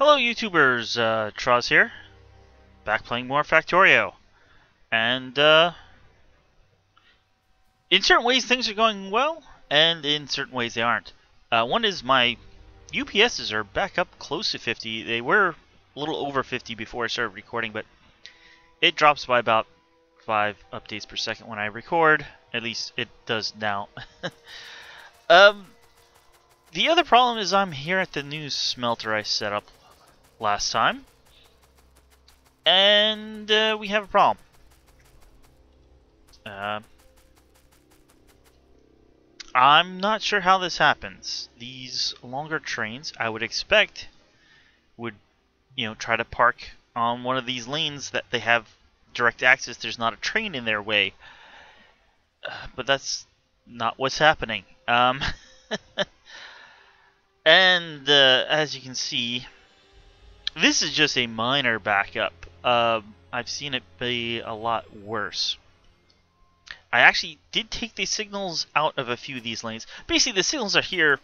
Hello YouTubers, Troz here, back playing more Factorio. And in certain ways things are going well, and in certain ways they aren't. One is my UPSs are back up close to 50. They were a little over 50 before I started recording, but it drops by about 5 updates per second when I record. At least it does now. The other problem is I'm here at the new smelter I set up last time. And we have a problem. I'm not sure how this happens. These longer trains, I would expect, would, try to park on one of these lanes that they have direct access. There's not a train in their way. But that's not what's happening. And as you can see, this is just a minor backup. I've seen it be a lot worse. I actually did take the signals out of a few of these lanes. Basically, the signals are here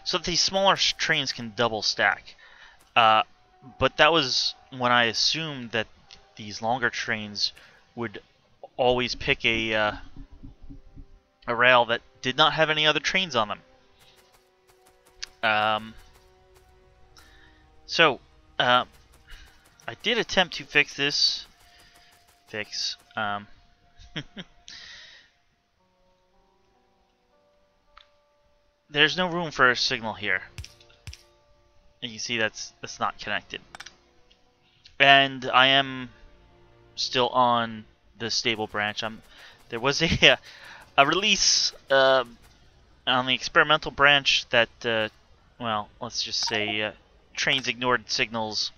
so that these smaller trains can double stack. But that was when I assumed that these longer trains would always pick a rail that did not have any other trains on them. I did attempt to fix this. There's no room for a signal here. And you see that's not connected. And I am still on the stable branch. There was a release on the experimental branch that well, let's just say trains ignored signals,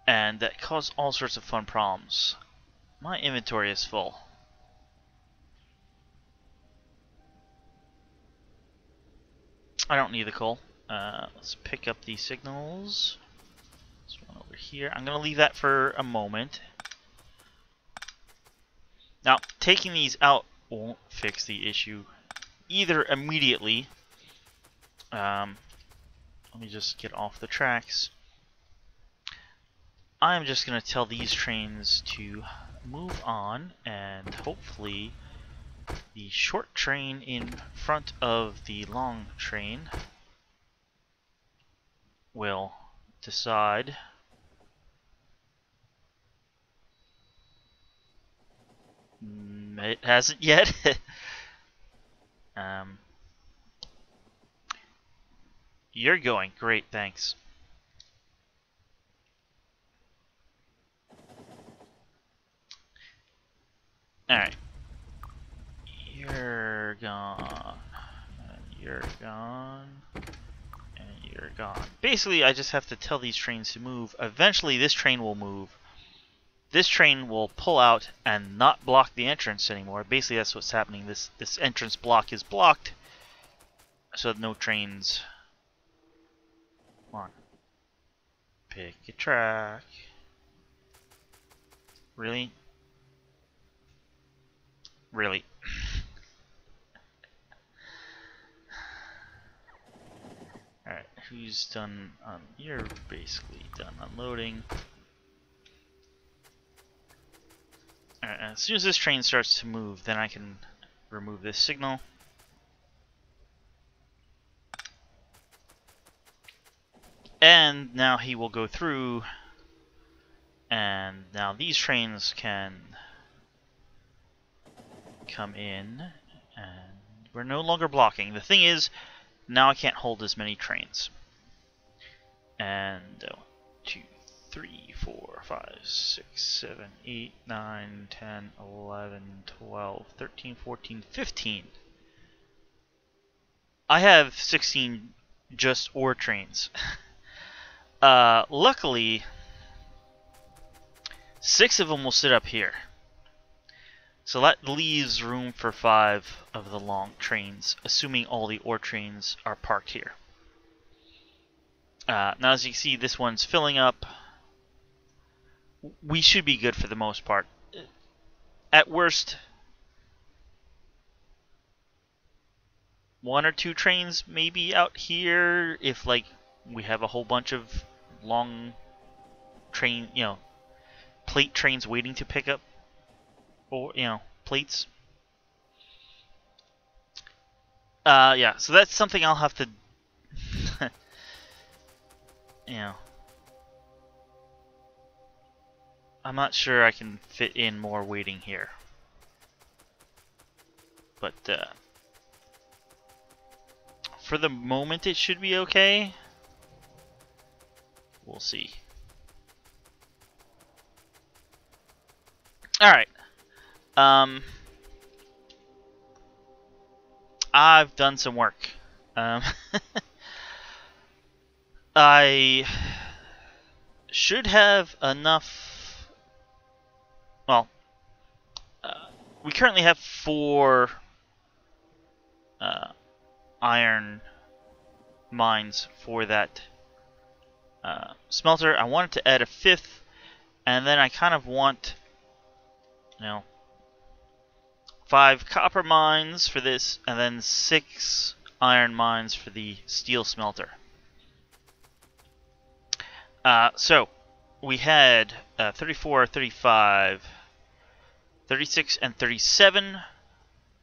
and that caused all sorts of fun problems. My inventory is full. I don't need the coal. Let's pick up these signals. This one over here. I'm going to leave that for a moment. Now, taking these out won't fix the issue either immediately. Let me just get off the tracks. I'm just going to tell these trains to move on, and hopefully the short train in front of the long train will decide it hasn't yet. You're going. Great, thanks. Alright. You're gone. And you're gone. And you're gone. Basically, I just have to tell these trains to move. Eventually, this train will move. This train will pull out and not block the entrance anymore. Basically, that's what's happening. This entrance block is blocked, so no trains. Come on. Pick a track. Really? Really? Alright, who's done? You're basically done unloading. Alright, as soon as this train starts to move, then I can remove this signal. And now he will go through, and now these trains can come in, and we're no longer blocking. The thing is, now I can't hold as many trains. And 1, 2, 3, 4, 5, 6, 7, 8, 9, 10, 11, 12, 13, 14, 15. I have 16 just ore trains. Luckily, 6 of them will sit up here. So that leaves room for 5 of the long trains, assuming all the ore trains are parked here. Now as you can see, this one's filling up. We should be good for the most part. At worst, one or two trains maybe out here if like we have a whole bunch of long train, plate trains waiting to pick up, or plates. Yeah, so that's something I'll have to I'm not sure I can fit in more waiting here. But for the moment it should be okay. We'll see. Alright. I've done some work. I should have enough. Well, we currently have 4 iron mines for that smelter. I wanted to add a 5th, and then I kind of want, 5 copper mines for this, and then 6 iron mines for the steel smelter. So we had 34, 35, 36, and 37.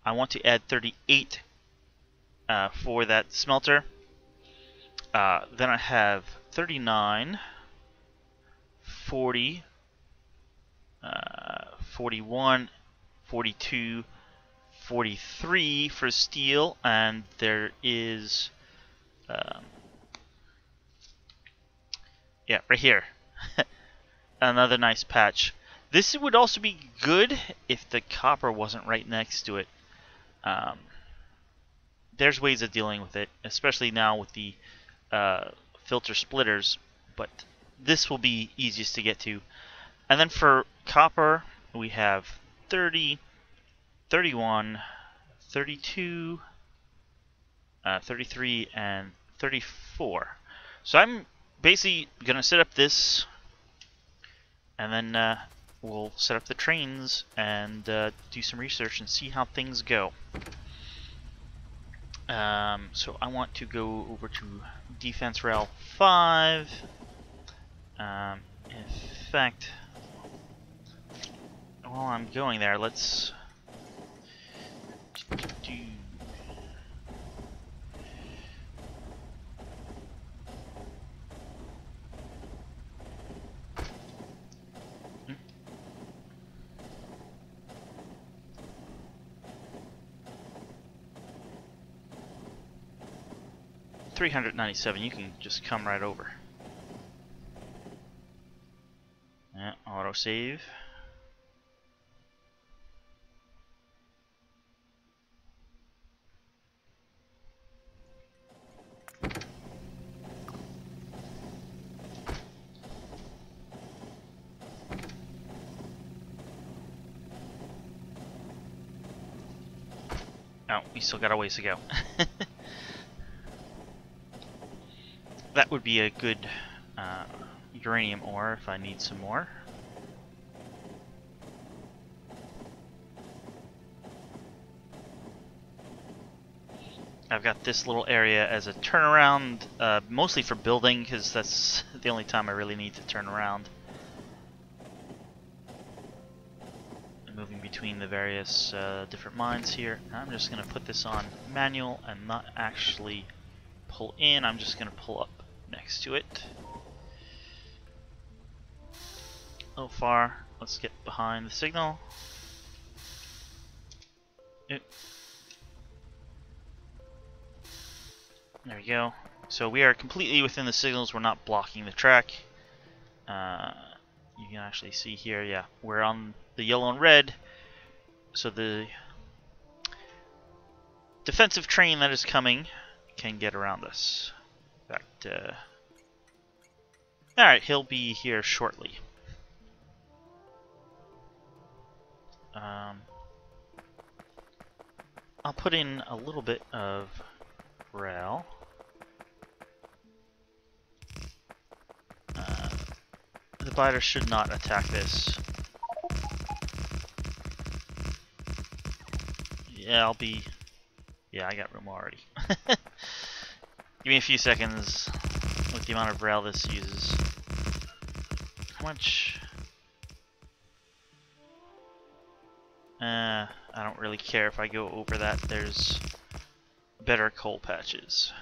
I want to add 38 for that smelter. Then I have 39, 40, 41, 42, 43 for steel, and there is yeah, right here. Another nice patch. This would also be good if the copper wasn't right next to it. There's ways of dealing with it, especially now with the filter splitters, but this will be easiest to get to. And then for copper, we have 30, 31, 32, 33, and 34. So I'm basically going to set up this, and then we'll set up the trains and do some research and see how things go. So I want to go over to Defense Rail 5. In fact, while I'm going there, let's do... $397, you can just come right over. Yeah, autosave. Oh, we still got a ways to go. That would be a good uranium ore if I need some more. I've got this little area as a turnaround, mostly for building, because that's the only time I really need to turn around. And moving between the various different mines here. I'm just going to put this on manual and not actually pull in. I'm just going to pull up next to it. A little far. Let's get behind the signal. There we go. So we are completely within the signals. We're not blocking the track. You can actually see here, yeah, we're on the yellow and red. So the defensive train that is coming can get around us. In fact, alright, he'll be here shortly. I'll put in a little bit of rail. The biter should not attack this. Yeah, I'll be Yeah, I got room already. Give me a few seconds with the amount of rail this uses. How much? I don't really care if I go over that. There's better coal patches.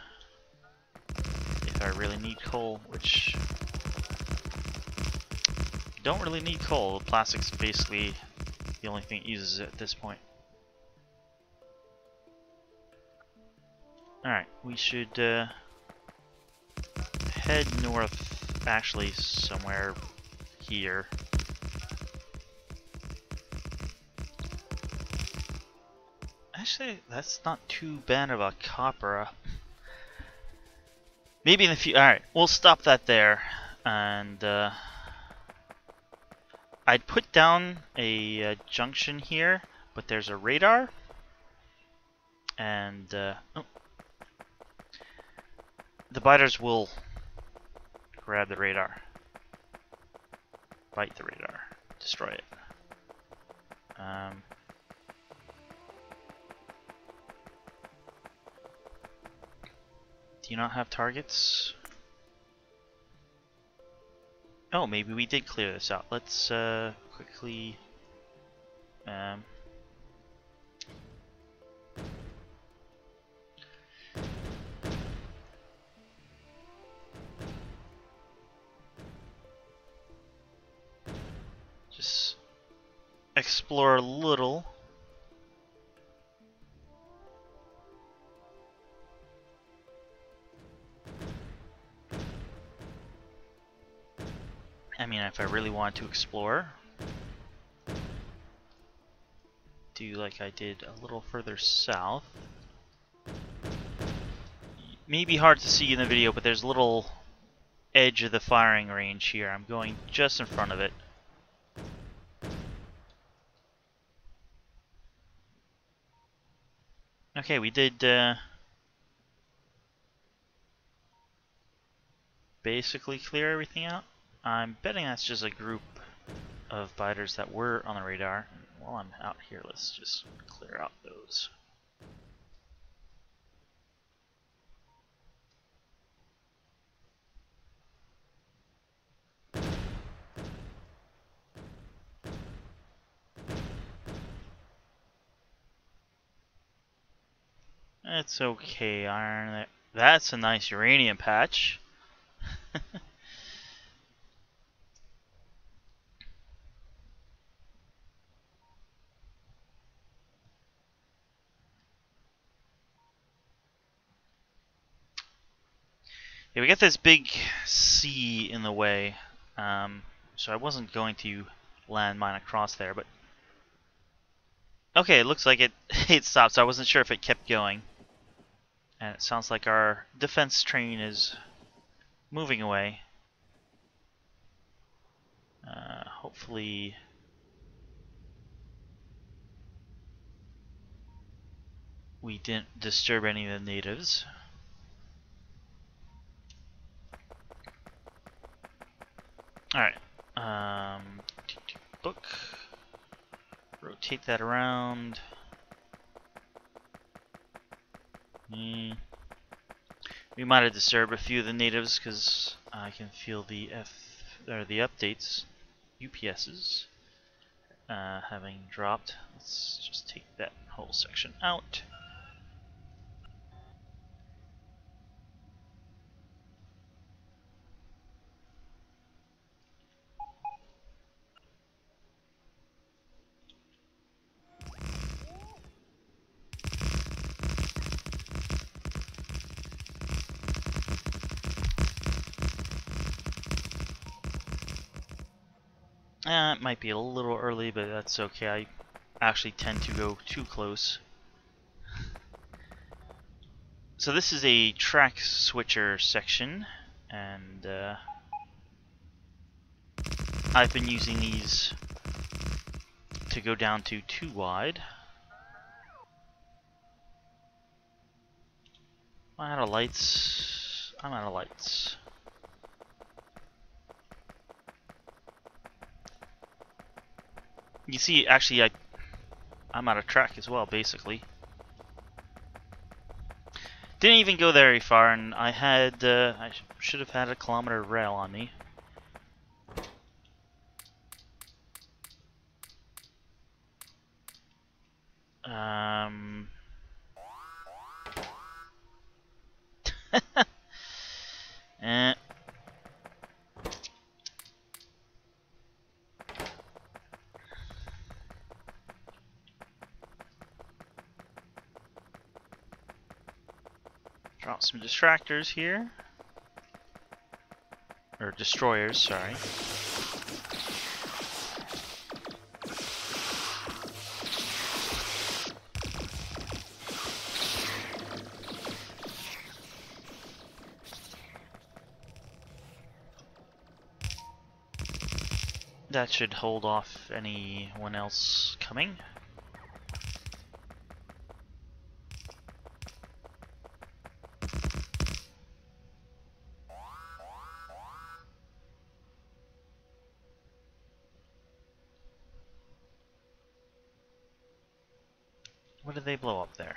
If I really need coal, which... don't really need coal. The plastic's basically the only thing it uses at this point. Alright, we should head north, actually somewhere here. Actually, that's not too bad of a copper. Maybe in the future. Alright, we'll stop that there. And I'd put down a junction here, but there's a radar. And oh, the biters will grab the radar, bite the radar, destroy it. Do you not have targets? Oh, maybe we did clear this out. Let's quickly just explore a little. I mean, if I really want to explore, do like I did a little further south. Maybe hard to see in the video, but there's a little edge of the firing range here. I'm going just in front of it. Okay, we did basically clear everything out. I'm betting that's just a group of biters that were on the radar. And while I'm out here, let's just clear out those. It's okay, iron. That's a nice uranium patch. Yeah, we got this big sea in the way, so I wasn't going to land mine across there, but okay, it looks like it it stopped, so I wasn't sure if it kept going. And it sounds like our defense train is moving away. Hopefully we didn't disturb any of the natives. Alright. Book. Rotate that around. We might have disturbed a few of the natives because I can feel the the updates, UPSs, having dropped. Let's just take that whole section out. It might be a little early, but that's okay. I actually tend to go too close. So this is a track switcher section, and I've been using these to go down to 2 wide. I'm out of lights. I'm out of lights. You see, actually, I'm out of track as well, basically. Didn't even go very far, and I had I should have had a kilometer rail on me. Eh. Drop some distractors here. Or destroyers, sorry. That should hold off anyone else coming. What did they blow up there?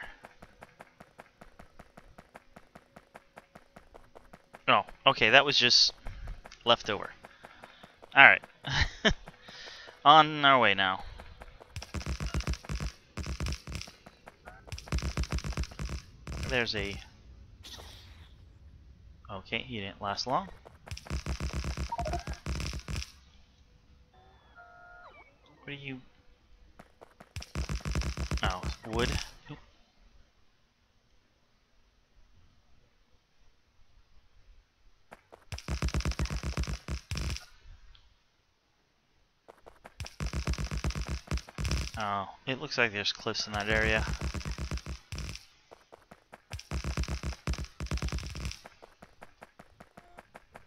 Oh, okay, that was just leftover. Alright. On our way now. There's a... Okay, he didn't last long. What are you... Oh, wood. Oop. Oh, it looks like there's cliffs in that area.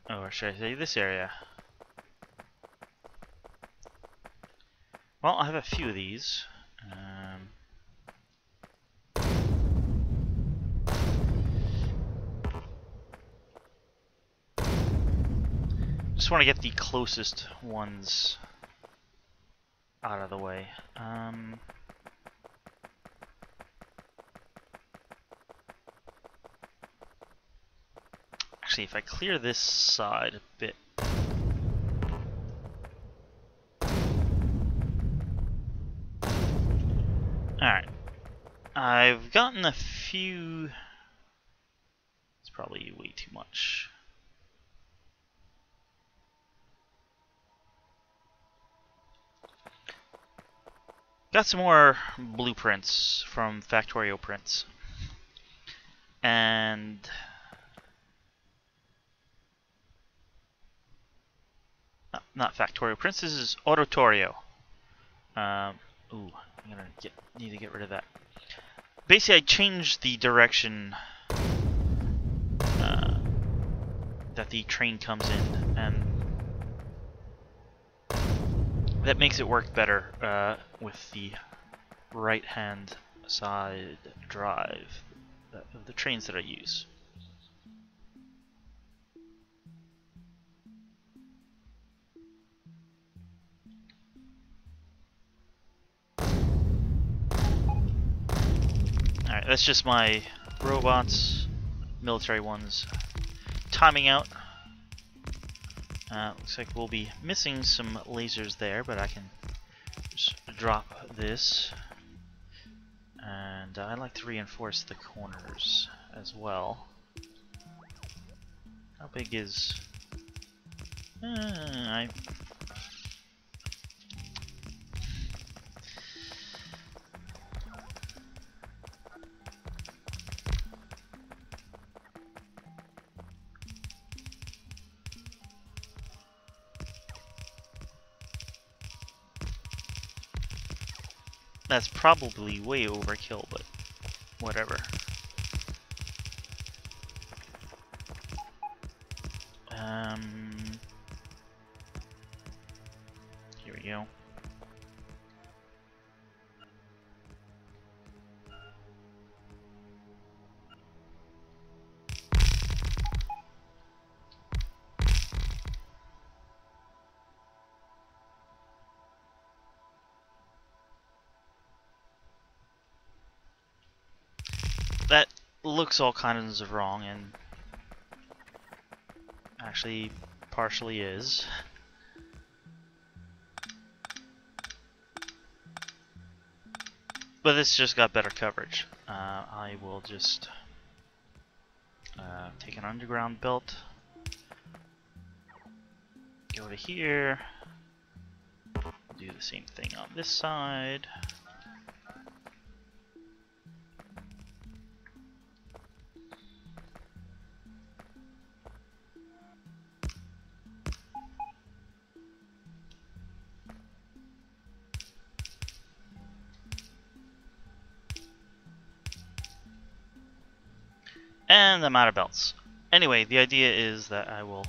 Oh, or should I say this area? Well, I have a few of these. Just want to get the closest ones out of the way. Actually, if I clear this side a bit. Alright. I've gotten a few... It's probably way too much. Got some more blueprints from Factorio prints. And... not Factorio prints, this is Oratorio. Ooh, I'm gonna need to get rid of that. Basically, I changed the direction that the train comes in, and that makes it work better with the right-hand side drive of the trains that I use. Alright, that's just my robots, military ones, timing out. Looks like we'll be missing some lasers there, but I can just drop this. And I like to reinforce the corners as well. How big is... That's probably way overkill, but whatever. Here we go. That looks all kinds of wrong and actually partially is. But this just got better coverage. I will just take an underground belt, go to here, do the same thing on this side. And I'm out of belts. Anyway, the idea is that I will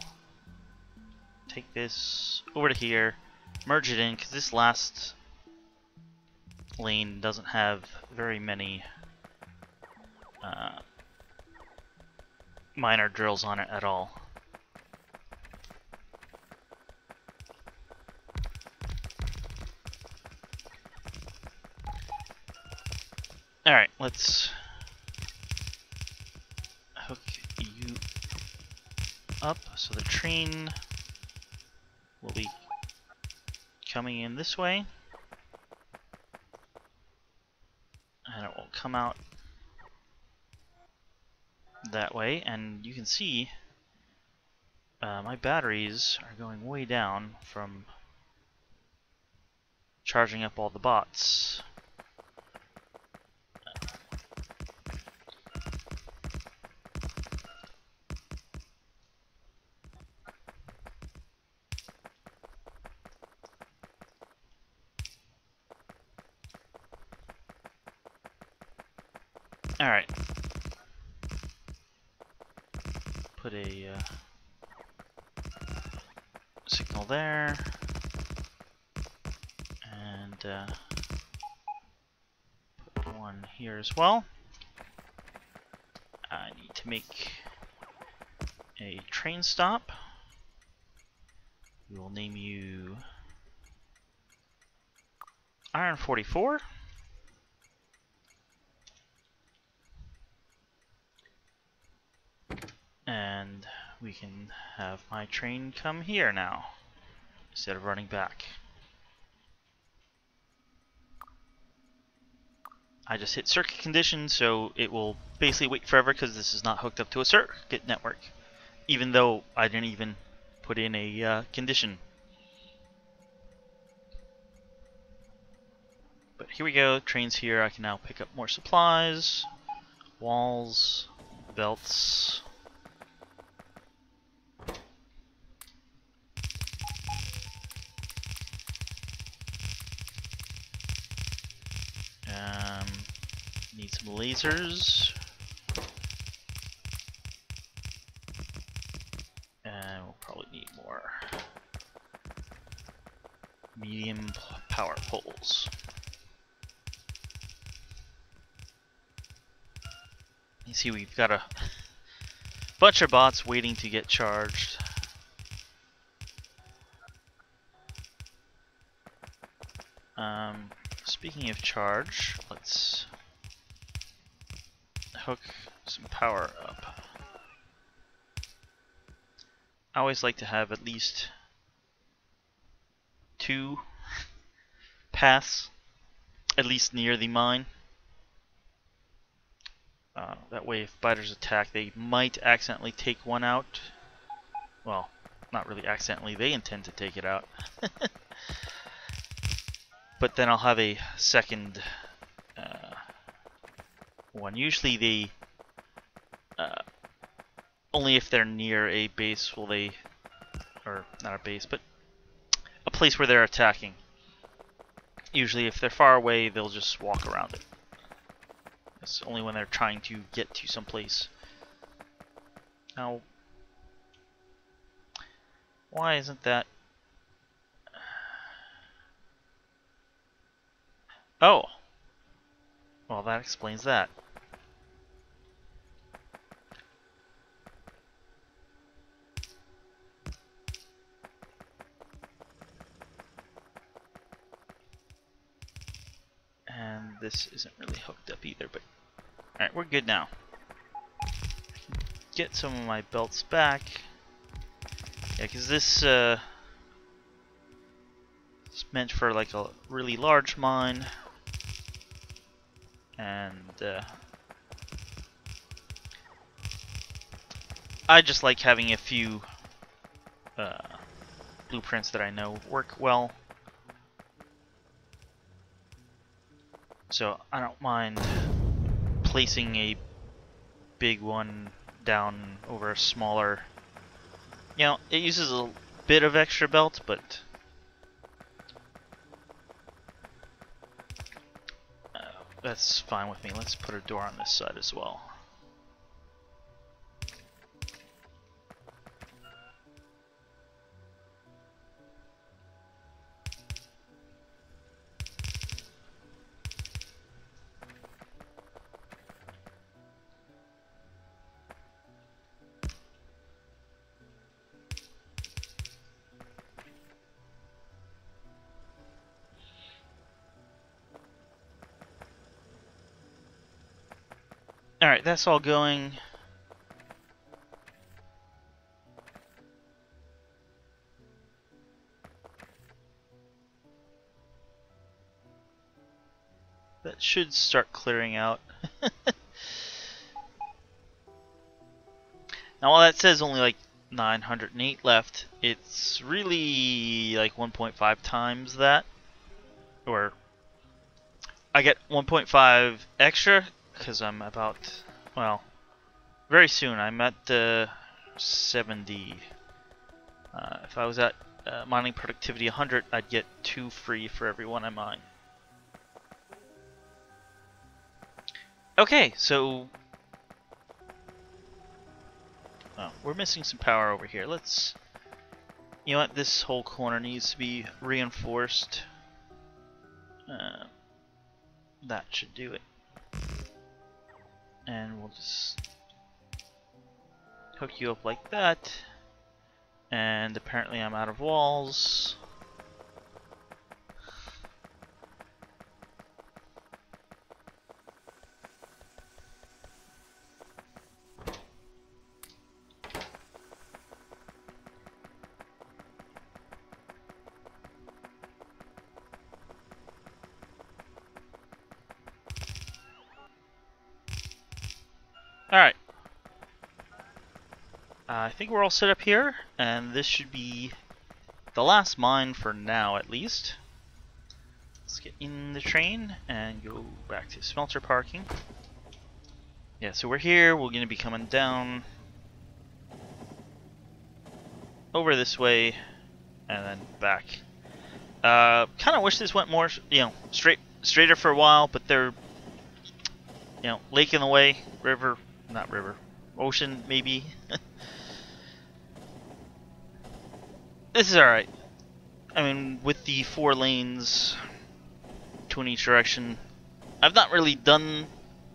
take this over to here, merge it in, because this last lane doesn't have very many minor drills on it at all. Alright, let's hook you up so the train will be coming in this way, and it will come out that way, and you can see my batteries are going way down from charging up all the bots. Alright. Put a signal there. And put one here as well. I need to make a train stop. We will name you Iron 44. And we can have my train come here now, instead of running back. I just hit circuit condition, so it will basically wait forever because this is not hooked up to a circuit network, even though I didn't even put in a condition. But here we go, train's here. I can now pick up more supplies, walls, belts. Need some lasers. And we'll probably need more medium power poles. You see we've got a bunch of bots waiting to get charged. Speaking of charge, let's hook some power up. I always like to have at least 2 paths, at least near the mine. That way if biters attack, they might accidentally take one out. Well, not really accidentally, they intend to take it out. But then I'll have a second one. Usually they only if they're near a base will they, or not a base, but a place where they're attacking. Usually if they're far away, they'll just walk around it. It's only when they're trying to get to some place. Now, why isn't that? Oh! Well, that explains that. And this isn't really hooked up either, but alright, we're good now. get some of my belts back. Yeah, because this is meant for like a really large mine, and I just like having a few blueprints that I know work well. So I don't mind placing a big one down over a smaller. You know, it uses a bit of extra belt, but that's fine with me. Let's put a door on this side as well. Alright, that's all going. That should start clearing out. Now while that says only like 908 left, it's really like 1.5 times that. Or I get 1.5 extra because I'm about, well, very soon. I'm at 70. If I was at mining productivity 100, I'd get 2 free for every one I mine. Okay, so we're missing some power over here. Let's, you know what, this whole corner needs to be reinforced. That should do it. And we'll just hook you up like that. And apparently I'm out of walls. Alright. I think we're all set up here, and this should be the last mine for now at least. Let's get in the train and go back to smelter parking. Yeah, so we're here, we're going to be coming down over this way and then back. Kind of wish this went more, you know, straighter for a while, but they're, you know, lake in the way, river, not river, ocean maybe. This is alright. I mean, with the 4 lanes, 2 in each direction, I've not really done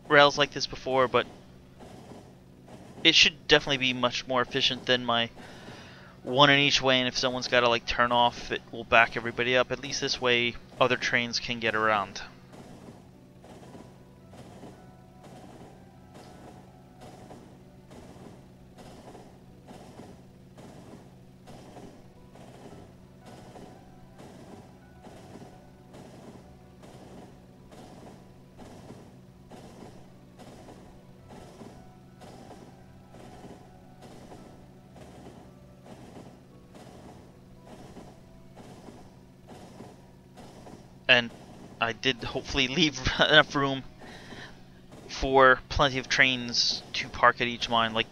rails like this before, but it should definitely be much more efficient than my 1 in each way, and if someone's got to like turn off, it will back everybody up. At least this way other trains can get around. And I did hopefully leave enough room for plenty of trains to park at each mine. Like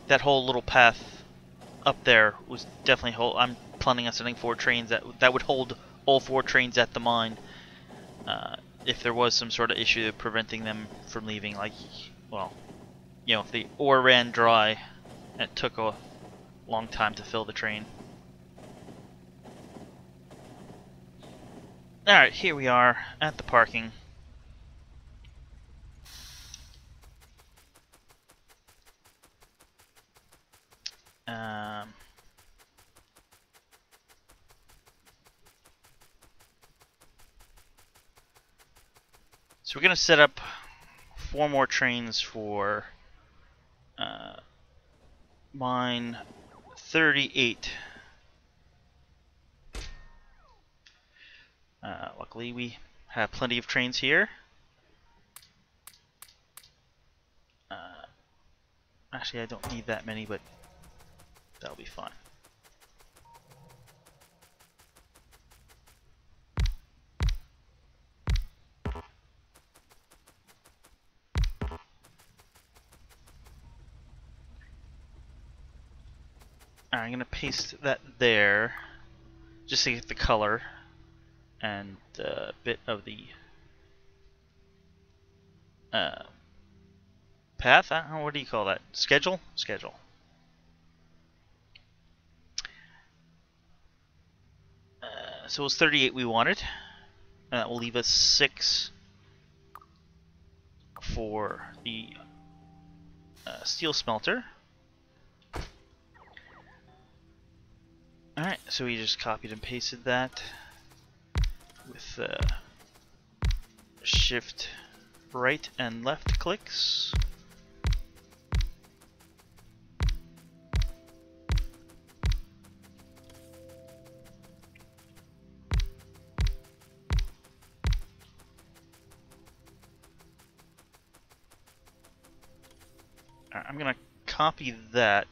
that whole little path up there was definitely I'm planning on sending 4 trains that would hold all 4 trains at the mine. If there was some sort of issue preventing them from leaving, like, well, you know, if the ore ran dry and it took a long time to fill the train. Alright, here we are at the parking. So we're going to set up 4 more trains for mine 38. Luckily we have plenty of trains here. Actually I don't need that many, but that'll be fine. Alright, I'm gonna paste that there just to get the color and a bit of the path. I don't know, what do you call that? Schedule? Schedule. So it was 38 we wanted. And that will leave us 6 for the steel smelter. Alright, so we just copied and pasted that with shift right and left clicks. I'm gonna copy that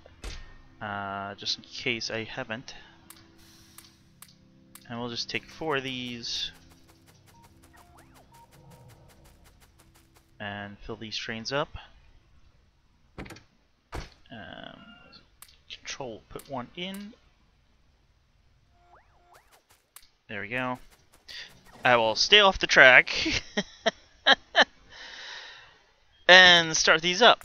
just in case I haven't, and we'll just take 4 of these and fill these trains up. Control, put 1 in. There we go. I will stay off the track and start these up.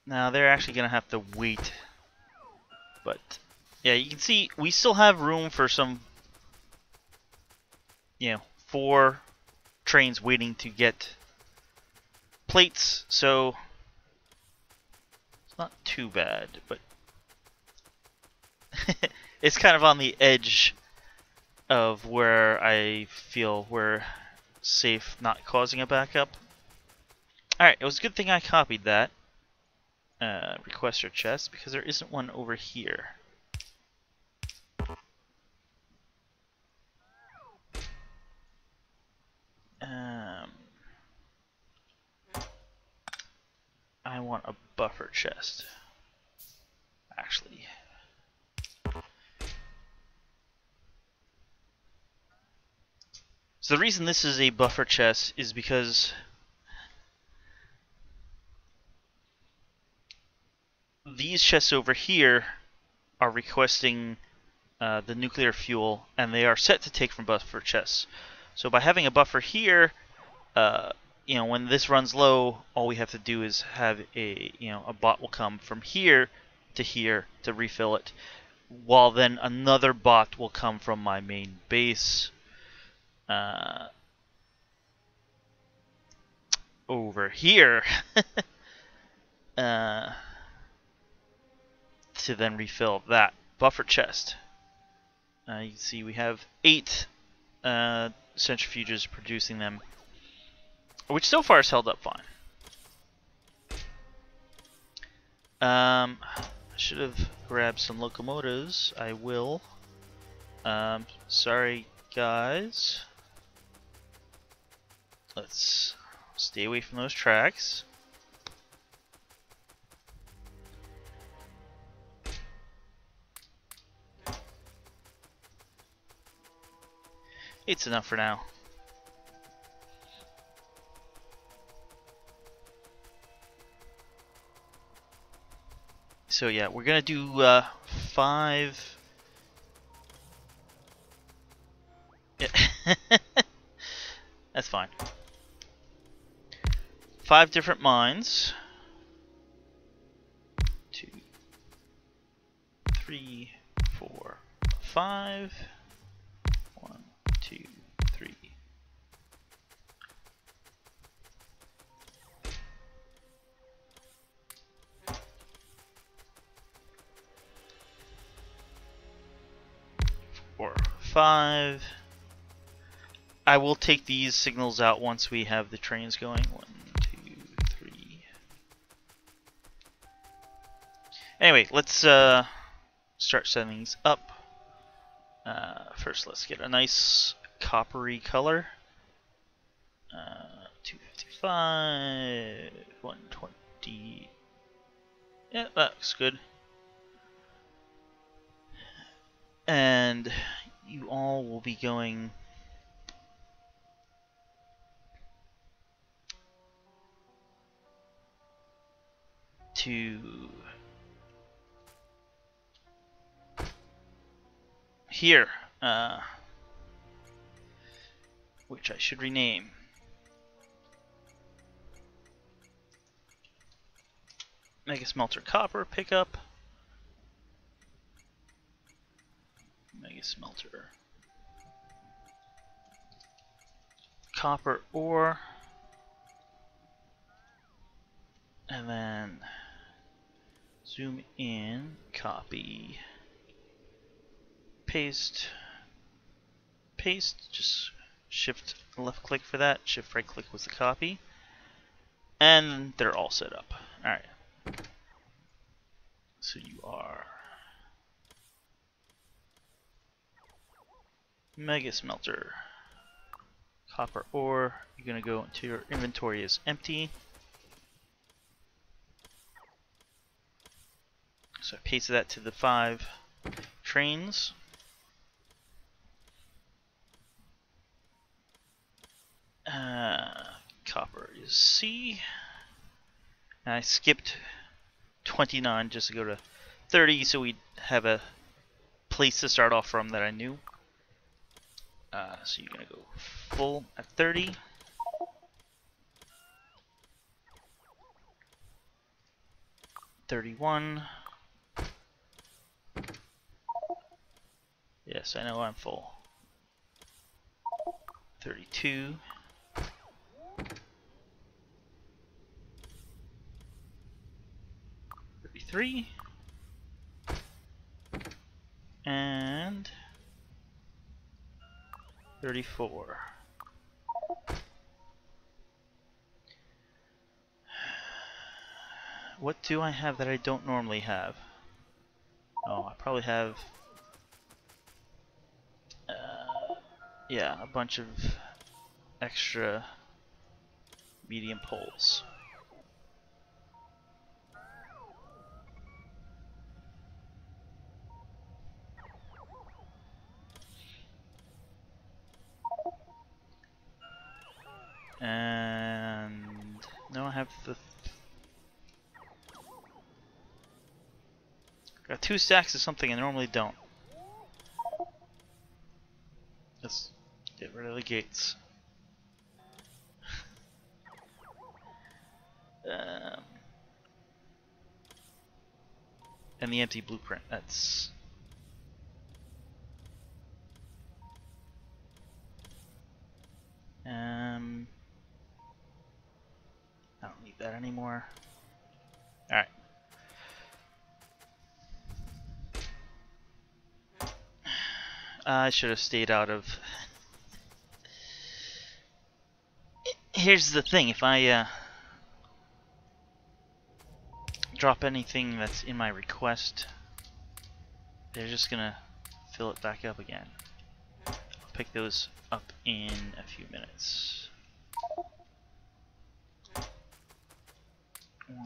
Now they're actually gonna have to wait, but yeah, you can see we still have room for some, 4 trains waiting to get plates, so it's not too bad, but it's kind of on the edge of where I feel we're safe not causing a backup. Alright, it was a good thing I copied that requester chest, because there isn't one over here. I want a buffer chest, actually. So the reason this is a buffer chest is because these chests over here are requesting the nuclear fuel, and they are set to take from buffer chests. So by having a buffer here, when this runs low, all we have to do is have a bot will come from here to refill it, while then another bot will come from my main base over here to then refill that buffer chest. You can see we have 8 centrifuges producing them, which so far has held up fine. I should have grabbed some locomotives. I will. Sorry guys. Let's stay away from those tracks. It's enough for now. So yeah, we're gonna do 5. Yeah. That's fine. 5 different mines. 2, 3, 4, 5. 1, 2, 3. Four, 5. I will take these signals out once we have the trains going. 1, 2, 3, Anyway, let's start setting these up. First, let's get a nice coppery color. 255, 120. Yeah, that looks good. And you all will be going to here, which I should rename. Mega Smelter Copper pickup. Mega Smelter Copper ore. And then zoom in, copy, paste, paste, just shift left click for that, shift right click was the copy. And they're all set up. Alright. So you are Mega Smelter Copper ore. You're gonna go into your inventory as empty. So I pasted that to the 5 trains. Copper is C. And I skipped 29 just to go to 30 so we'd have a place to start off from that I knew. So you're going to go full at 30. $31. Yes, I know I'm full. 32. 33. And 34. What do I have that I don't normally have? Oh, I probably have yeah, a bunch of extra medium poles. And now I have the got 2 stacks of something I normally don't. Let's get rid of the gates. And the empty blueprint. That's I don't need that anymore. Alright. I should have stayed out of... Here's the thing, if I drop anything that's in my request, they're just gonna fill it back up again. I'll pick those up in a few minutes. 1,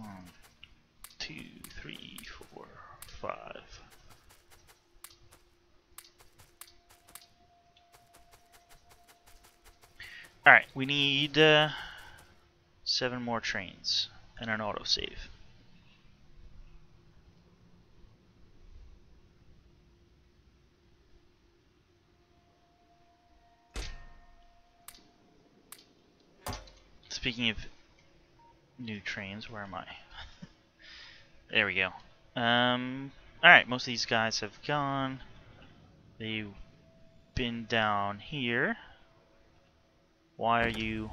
2, 3, 4, 5. Alright, we need 7 more trains and an autosave. Speaking of new trains, where am I? There we go. Alright, most of these guys have gone. They've been down here. Why are you...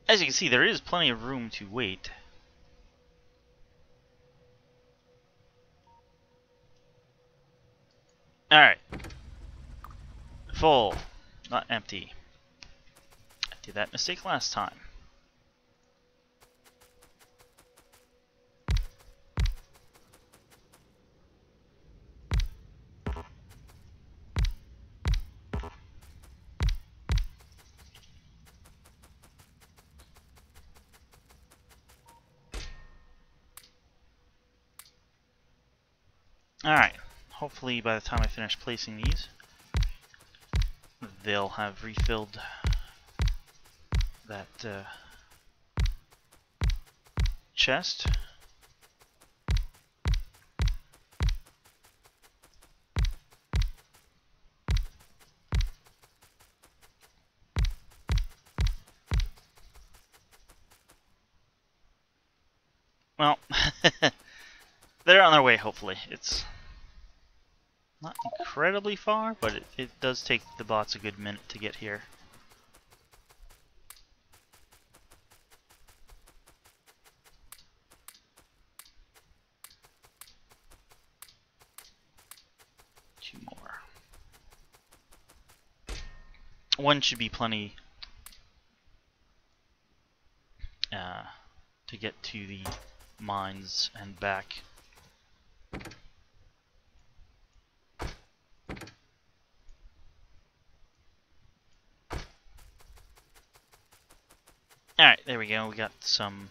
As you can see, there is plenty of room to wait. Alright. Full, not empty. I did that mistake last time. Alright, hopefully by the time I finish placing these, they'll have refilled that chest. Well, they're on their way, hopefully. It's not incredibly far, but it does take the bots a good minute to get here. Two more. One should be plenty to get to the mines and back. Alright, there we go. We got some.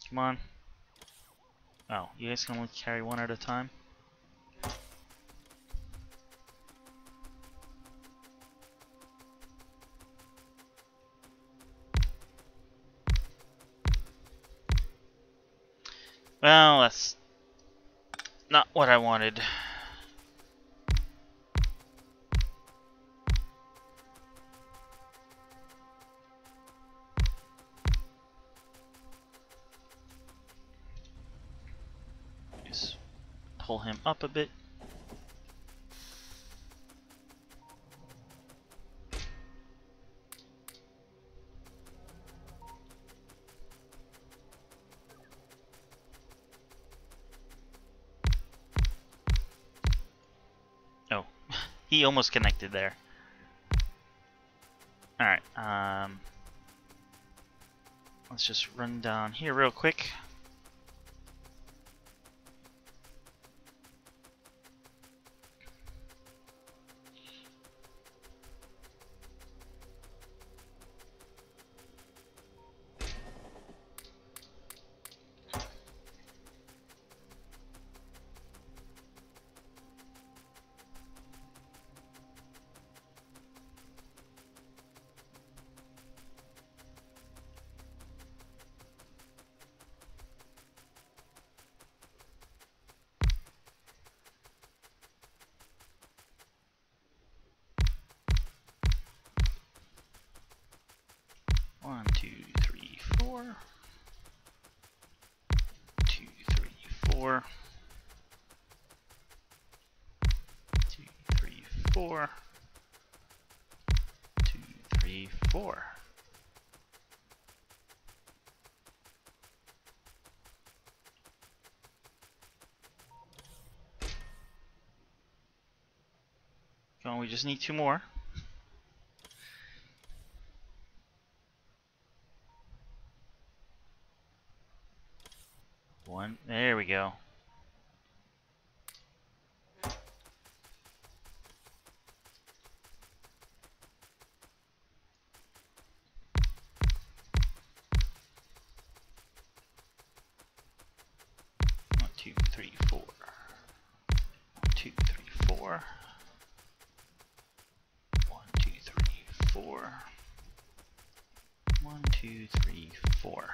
Come on. Oh, you guys can only carry one at a time? Well, that's not what I wanted. Just pull him up a bit. Oh, he almost connected there. Alright, let's just run down here real quick. One, two, three, four. 2, 3, 4. 2, 3, 4. 2, 3, 4. Come on, we just need 2 more. One, there we go. One, two, three, 4. 1, 2, 3, 4. 1, 2, 3, 4. 1, 2, 3, 4.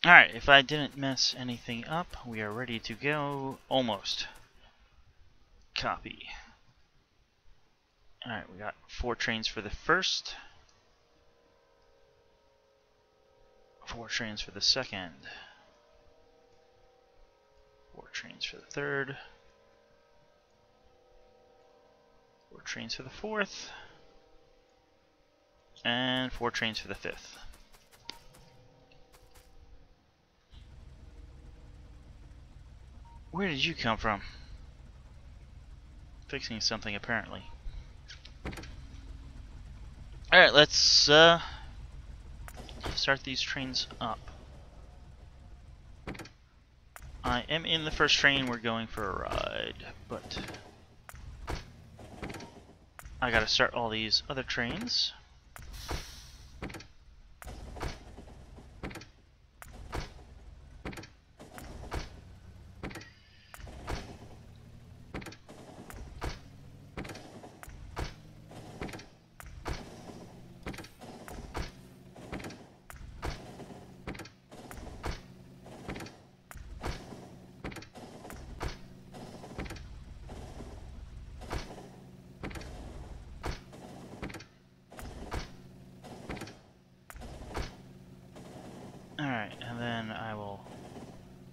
Alright, if I didn't mess anything up, we are ready to go. Almost. Copy. Alright, we got 4 trains for the first. 4 trains for the second. 4 trains for the third. 4 trains for the fourth. And 4 trains for the fifth. Where did you come from? Fixing something, apparently. Alright, let's start these trains up. I am in the first train, we're going for a ride, but I gotta start all these other trains. Alright, and then I will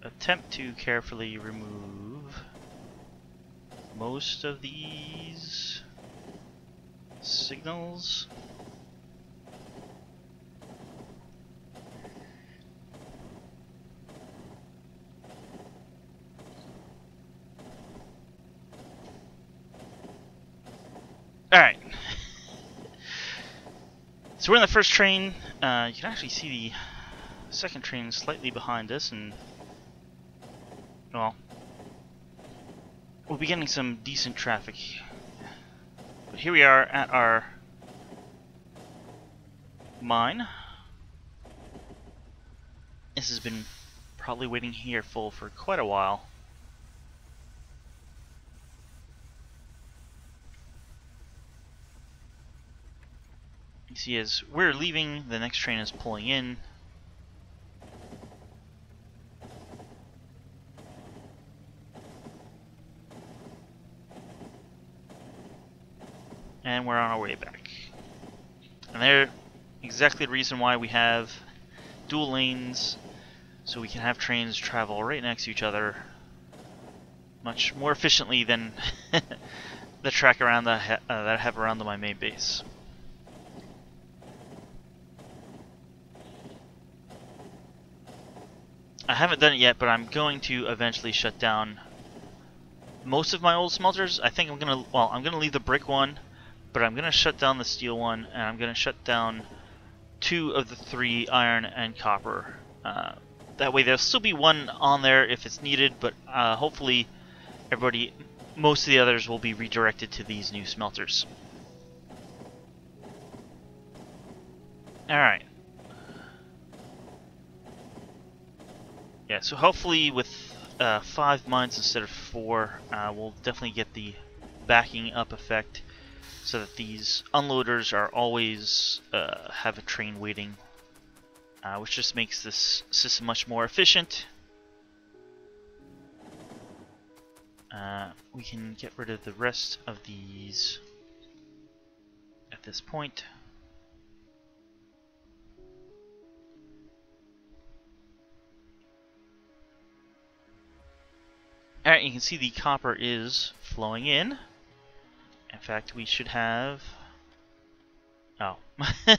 attempt to carefully remove most of these signals. Alright. So we're in the first train. You can actually see the second train slightly behind us, and well, we'll be getting some decent traffic. But here we are at our mine. This has been probably waiting here full for quite a while. You see, as we're leaving, the next train is pulling in. And we're on our way back. And they're exactly the reason why we have dual lanes, so we can have trains travel right next to each other much more efficiently than the track around that I have around my main base. I haven't done it yet, but I'm going to eventually shut down most of my old smelters. I think I'm gonna leave the brick one, but I'm gonna shut down the steel one, and I'm gonna shut down 2 of the 3 iron and copper. That way there'll still be one on there if it's needed, but hopefully most of the others will be redirected to these new smelters. Alright. Yeah, so hopefully with 5 mines instead of 4, we'll definitely get the backing up effect, so that these unloaders are always have a train waiting, which just makes this system much more efficient. We can get rid of the rest of these at this point. Alright, you can see the copper is flowing in. In fact, we should have... Oh. I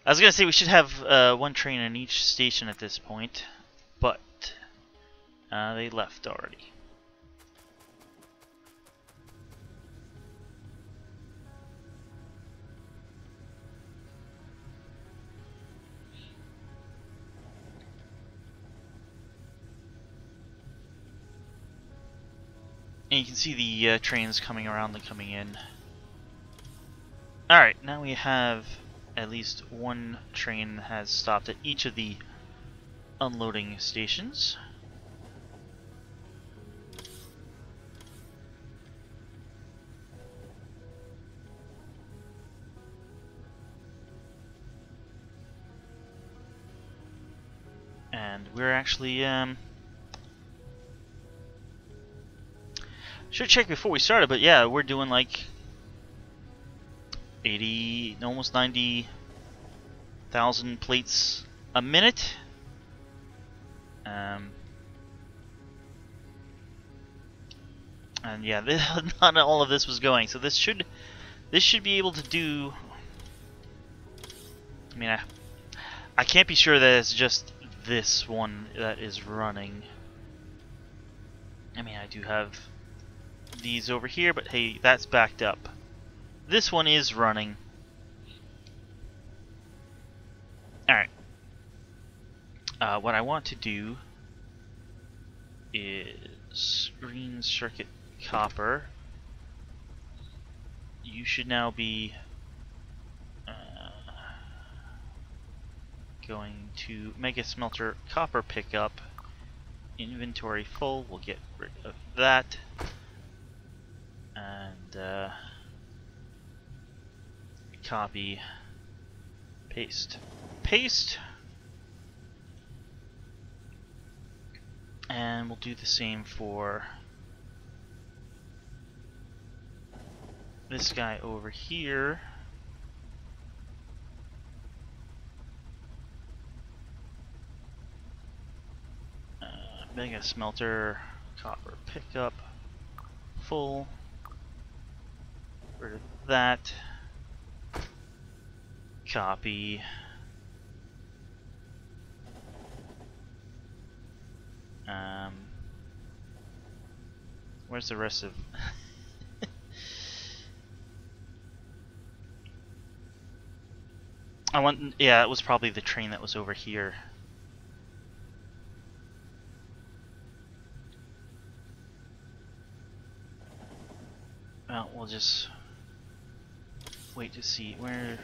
was going to say we should have 1 train in each station at this point, but they left already. And you can see the trains coming around and coming in. Alright, now we have at least 1 train that has stopped at each of the unloading stations. And we're actually should check before we started, but yeah, we're doing like 80, almost 90,000 plates a minute. And yeah, not all of this was going, so this should be able to do. I mean, I can't be sure that it's just this one that is running. I mean, I do have these over here, but hey, that's backed up. This one is running. Alright. What I want to do is green circuit copper. You should now be going to Mega Smelter copper pickup. Inventory full. We'll get rid of that. And copy, paste, paste. And we'll do the same for this guy over here. Mega Smelter, copper pickup, full. Rid of that. Copy. Where's the rest of... yeah, it was probably the train that was over here. Well, we'll just wait to see where...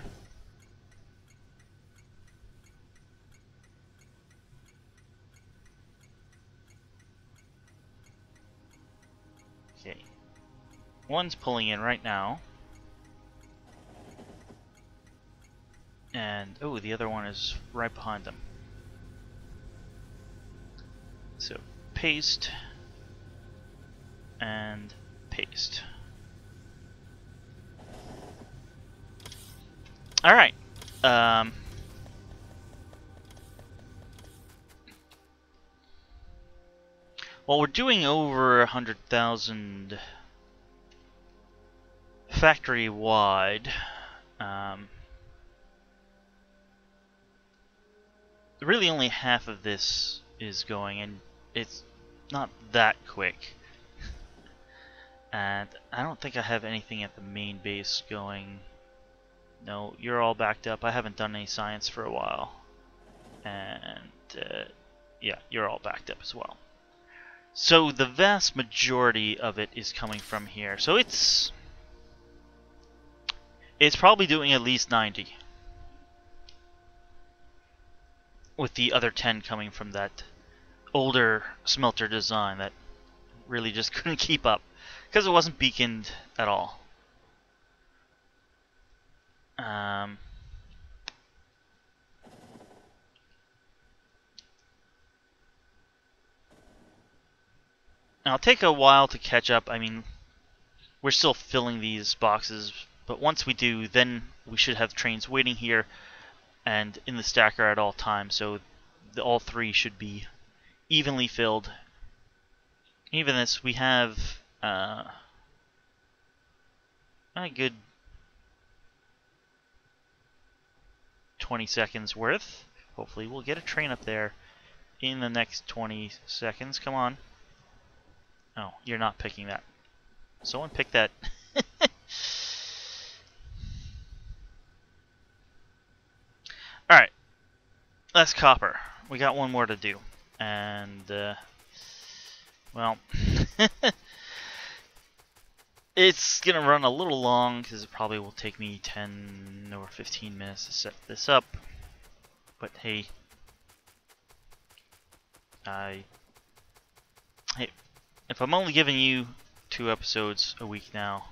Okay. One's pulling in right now. And, oh, the other one is right behind them. So, paste. And paste. Alright. Well, we're doing over 100,000 factory-wide. Really only half of this is going, and it's not that quick. And I don't think I have anything at the main base going. No, you're all backed up. I haven't done any science for a while. And yeah, you're all backed up as well. So the vast majority of it is coming from here. So it's probably doing at least 90. With the other 10 coming from that older smelter design that really just couldn't keep up because it wasn't beaconed at all. Now it'll take a while to catch up. I mean, we're still filling these boxes, but once we do, then we should have trains waiting here and in the stacker at all times, so all three should be evenly filled. Even this, we have a good 20 seconds worth. Hopefully we'll get a train up there in the next 20 seconds. Come on. Oh, you're not picking that. Someone pick that. Alright. That's copper. We got one more to do. And, well, it's going to run a little long because it probably will take me 10 or 15 minutes to set this up. But hey, if I'm only giving you 2 episodes a week now,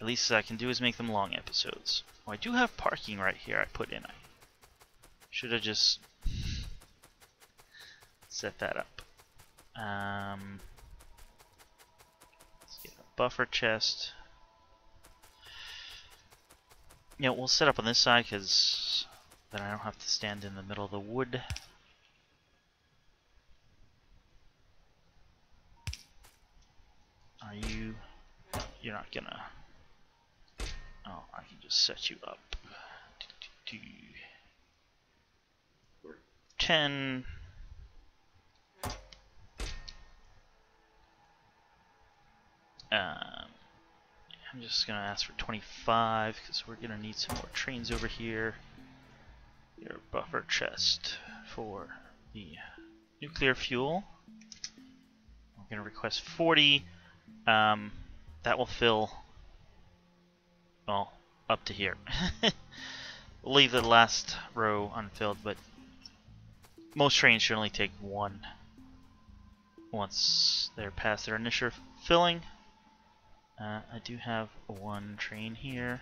at least I can do is make them long episodes. Oh, I do have parking right here I put in. I should have just set that up. Let's get a buffer chest. Yeah, we'll set up on this side because then I don't have to stand in the middle of the wood. Are you? You're not gonna. Oh, I can just set you up. 10. I'm just gonna ask for 25 because we're gonna need some more trains over here. Your buffer chest for the nuclear fuel. We're gonna request 40. That will fill, well, up to here. We'll leave the last row unfilled, but most trains should only take one once they're past their initial filling. I do have one train here.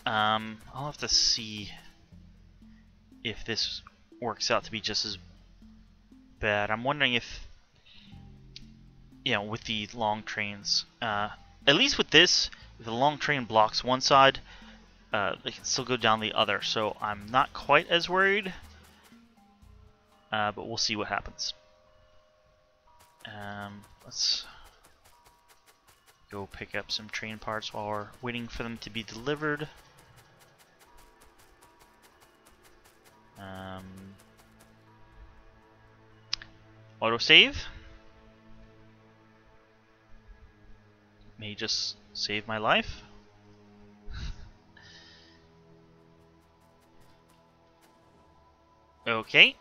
I'll have to see if this works out to be just as bad. I'm wondering if, with the long trains, at least with this, if the long train blocks one side, they can still go down the other. So I'm not quite as worried, but we'll see what happens. Let's go pick up some train parts while we're waiting for them to be delivered. Autosave. May just save my life. Okay.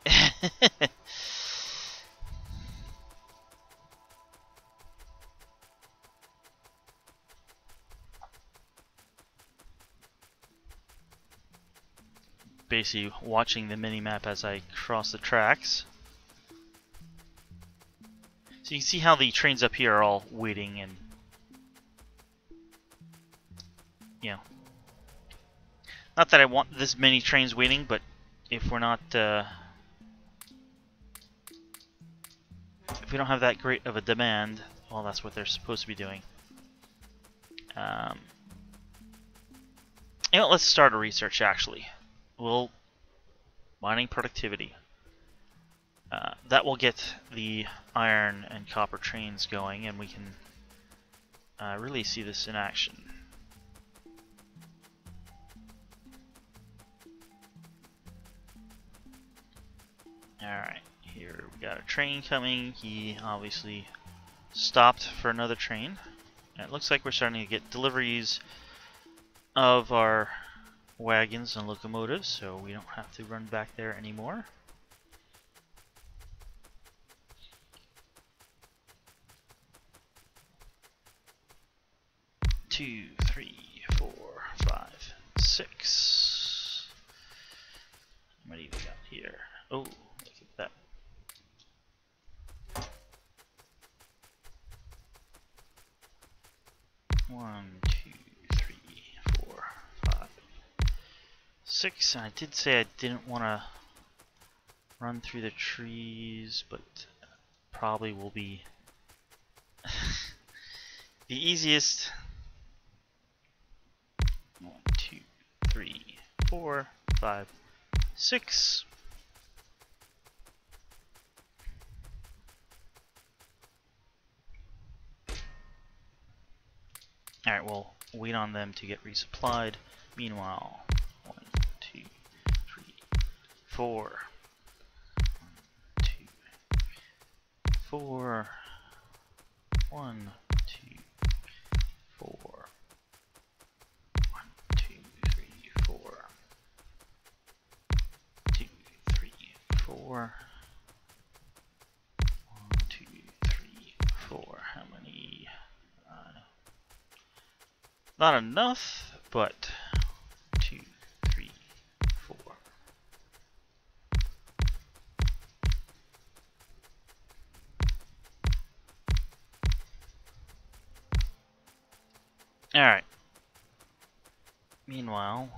Basically watching the mini-map as I cross the tracks. So you can see how the trains up here are all waiting and, not that I want this many trains waiting, but if we're not, if we don't have that great of a demand, well, that's what they're supposed to be doing. Let's start a research actually. Mining productivity. That will get the iron and copper trains going, and we can really see this in action. Alright, here we got a train coming. He obviously stopped for another train. And it looks like we're starting to get deliveries of our wagons and locomotives, so we don't have to run back there anymore. Two, 3, 4, 5, 6. What do we got here? Oh, look at that. One, 2, 3, 4, 5, 6. And I did say I didn't want to run through the trees, but probably will be the easiest. 1, 2, 3, 4, 5, 6. Alright, we'll wait on them to get resupplied. Meanwhile, 1, 2, 3, 4. 1, 2, 4. 1, 2, 4. 1, 2, 3, 4. 2, 3, 4. 1, 2, 3, 4. How many? Not enough, but 2, 3, 4. Alright. Meanwhile,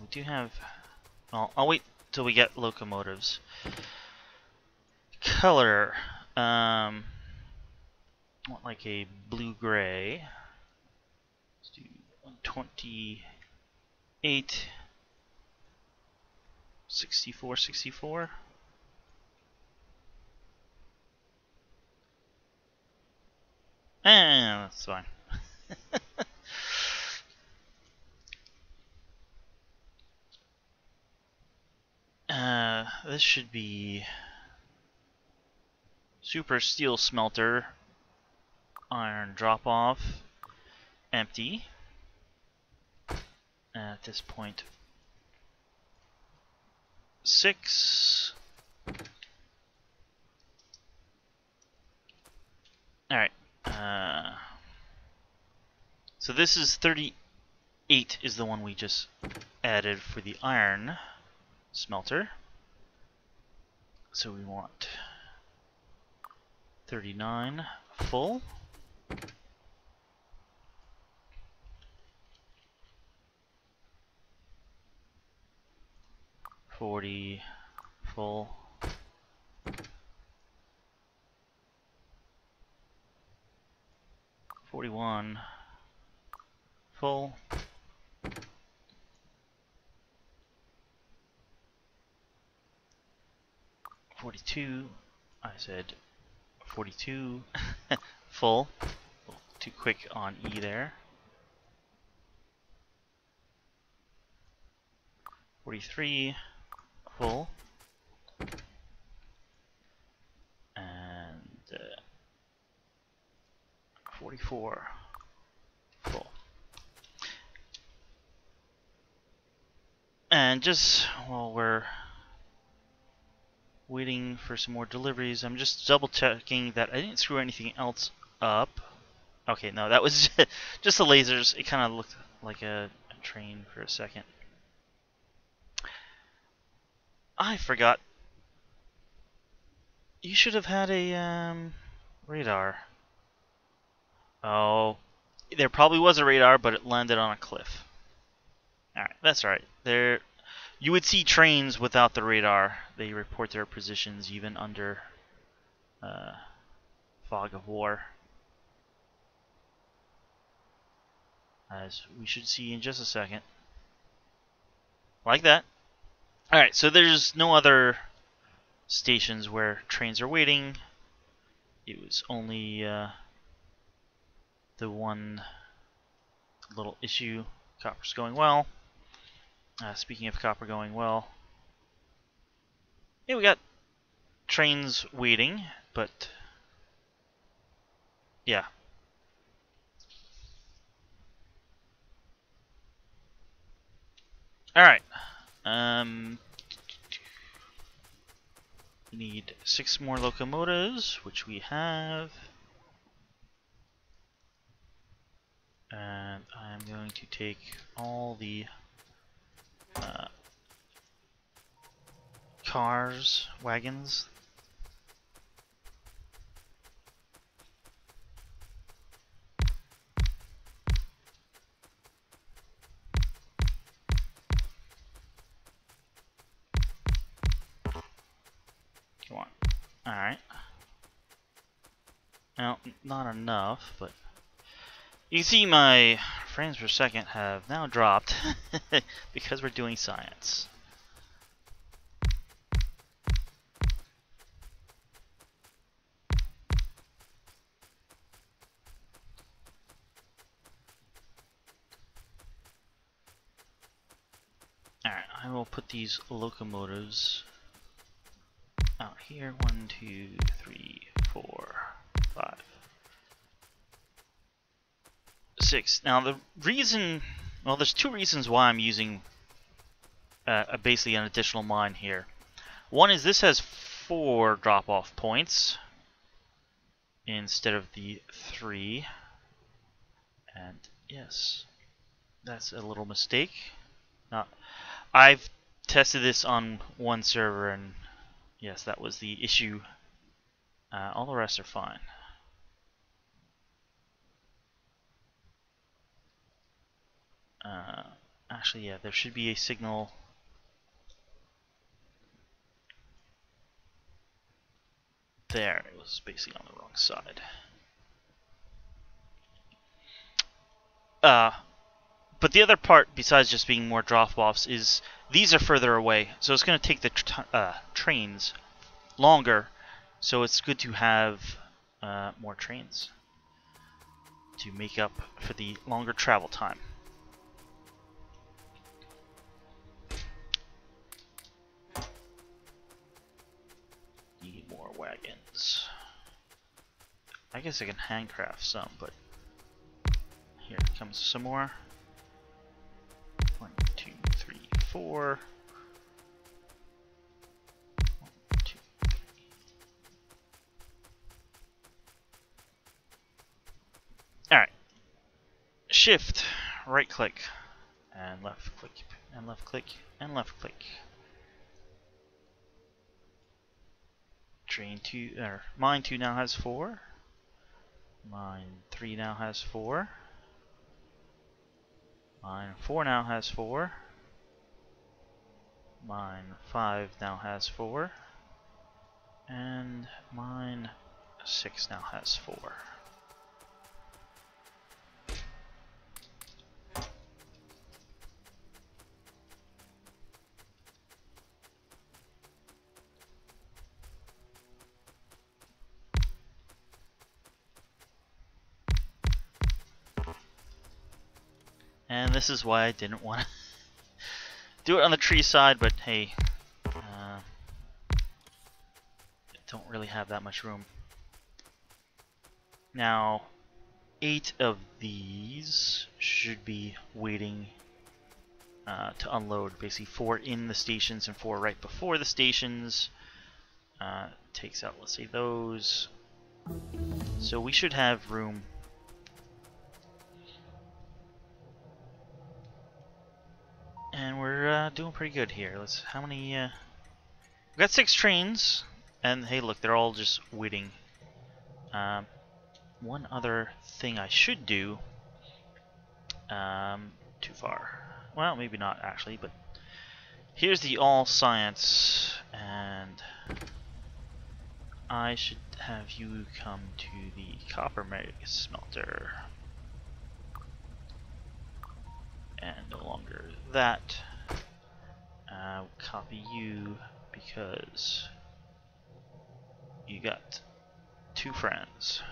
we do have... Well, I'll wait till we get locomotives. Color. I want like a blue-gray. Let's do 128, 64, 64. That's fine. This should be Super steel smelter. Iron drop off. Empty. At this point, 6. Alright. So this is 38 is the one we just added for the iron smelter. So we want 39 full. 40 full. 41 full. 42. I said 42 full. Too quick on E there. 43 full. And 44 full. And just while we're waiting for some more deliveries, I'm just double checking that I didn't screw anything else up. Okay, no, that was just the lasers. It kind of looked like a train for a second. I forgot. You should have had a radar. Oh, there probably was a radar, but it landed on a cliff. Alright, that's alright. There, you would see trains without the radar. They report their positions even under fog of war. As we should see in just a second. Like that. Alright, so there's no other stations where trains are waiting. It was only the one little issue. Copper's going well. Speaking of copper going well, yeah, we got trains waiting, but yeah. Alright. We need 6 more locomotives, which we have. And I'm going to take all the cars, wagons. Come on. Alright. Well, not enough, but you can see my frames per second have now dropped because we're doing science. Alright, I will put these locomotives out here. 1, 2, 3, 4, 5, 6. Now the reason, well, there's 2 reasons why I'm using basically an additional mine here. One is this has 4 drop-off points instead of the 3. And yes, that's a little mistake. Now, I've tested this on one server, and yes, that was the issue. All the rest are fine. Actually, yeah, there should be a signal. There, it was basically on the wrong side. But the other part, besides just being more drop-offs, is these are further away. So it's going to take the trains longer. So it's good to have more trains to make up for the longer travel time. Need more wagons. I guess I can handcraft some, but here comes some more. 1, 2, 3, 4. 1, 2, 3. Alright. Shift, right click, and left click, and left click, and left click. Train 2, or mine 2 now has 4. Mine 3 now has 4. Mine 4 now has 4. Mine 5 now has 4. And mine 6 now has 4. And this is why I didn't want to do it on the tree side, but hey, don't really have that much room. Now, 8 of these should be waiting to unload. Basically 4 in the stations and 4 right before the stations. Takes out, let's say, those. So we should have room. And we're doing pretty good here. Let's. How many? We got 6 trains, and hey, look, they're all just waiting. One other thing I should do. Too far. Well, maybe not actually, but here's the all science, and I should have you come to the copper smelter. And no longer that. Copy you because you got 2 friends.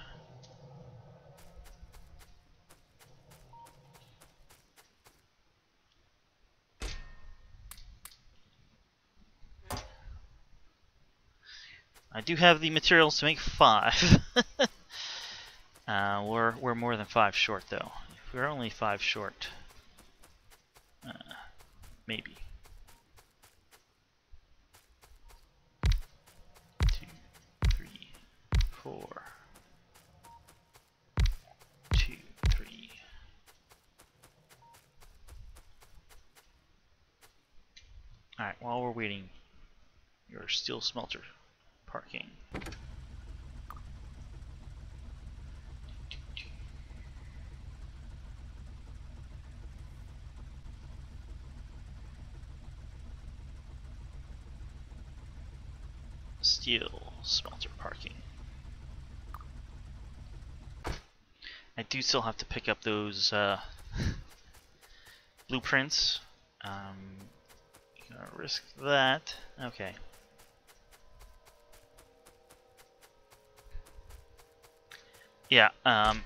I do have the materials to make 5. We're more than 5 short though. If we're only 5 short, maybe. 2, 3, 4. 2, 3. Alright, while we're waiting, your steel smelter parking. Steel smelter parking. I do still have to pick up those blueprints. Gonna risk that. Okay. Yeah, I'm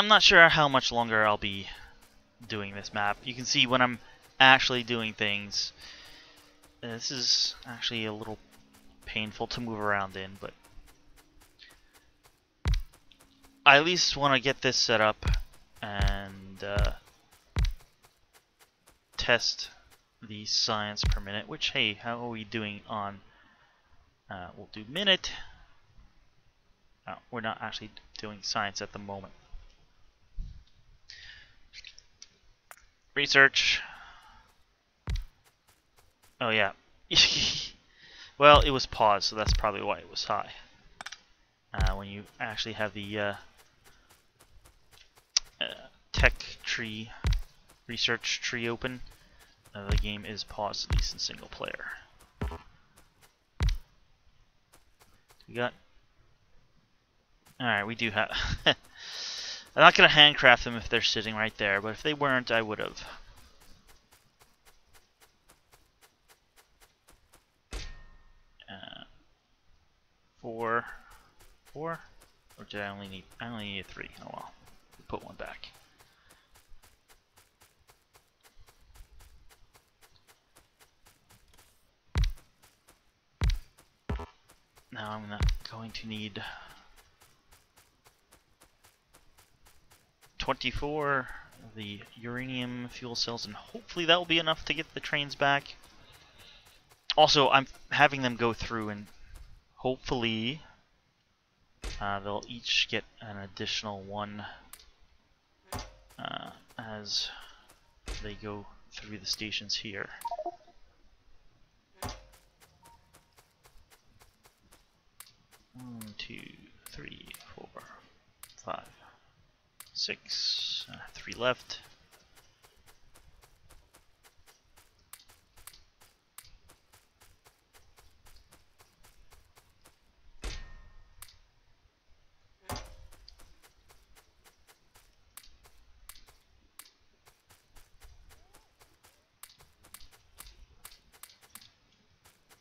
not sure how much longer I'll be doing this map. You can see when I'm actually doing things, this is actually a little painful to move around in, but I at least want to get this set up and test the science per minute, which, hey, how are we doing on... we'll do minute. Oh, we're not actually doing science at the moment. Research. Oh yeah. Well, it was paused, so that's probably why it was high. When you actually have the tech tree, research tree open, the game is paused, at least in single player. We got... Alright, we do have... I'm not going to handcraft them if they're sitting right there, but if they weren't, I would have. Four? Or did I only need... I only need 3. Oh well. Put one back. Now I'm going to need 24 of the uranium fuel cells, and hopefully that will be enough to get the trains back. Also, I'm having them go through, and hopefully they'll each get an additional one as they go through the stations here. 1, 2, 3, 4, 5, 6, 3 left.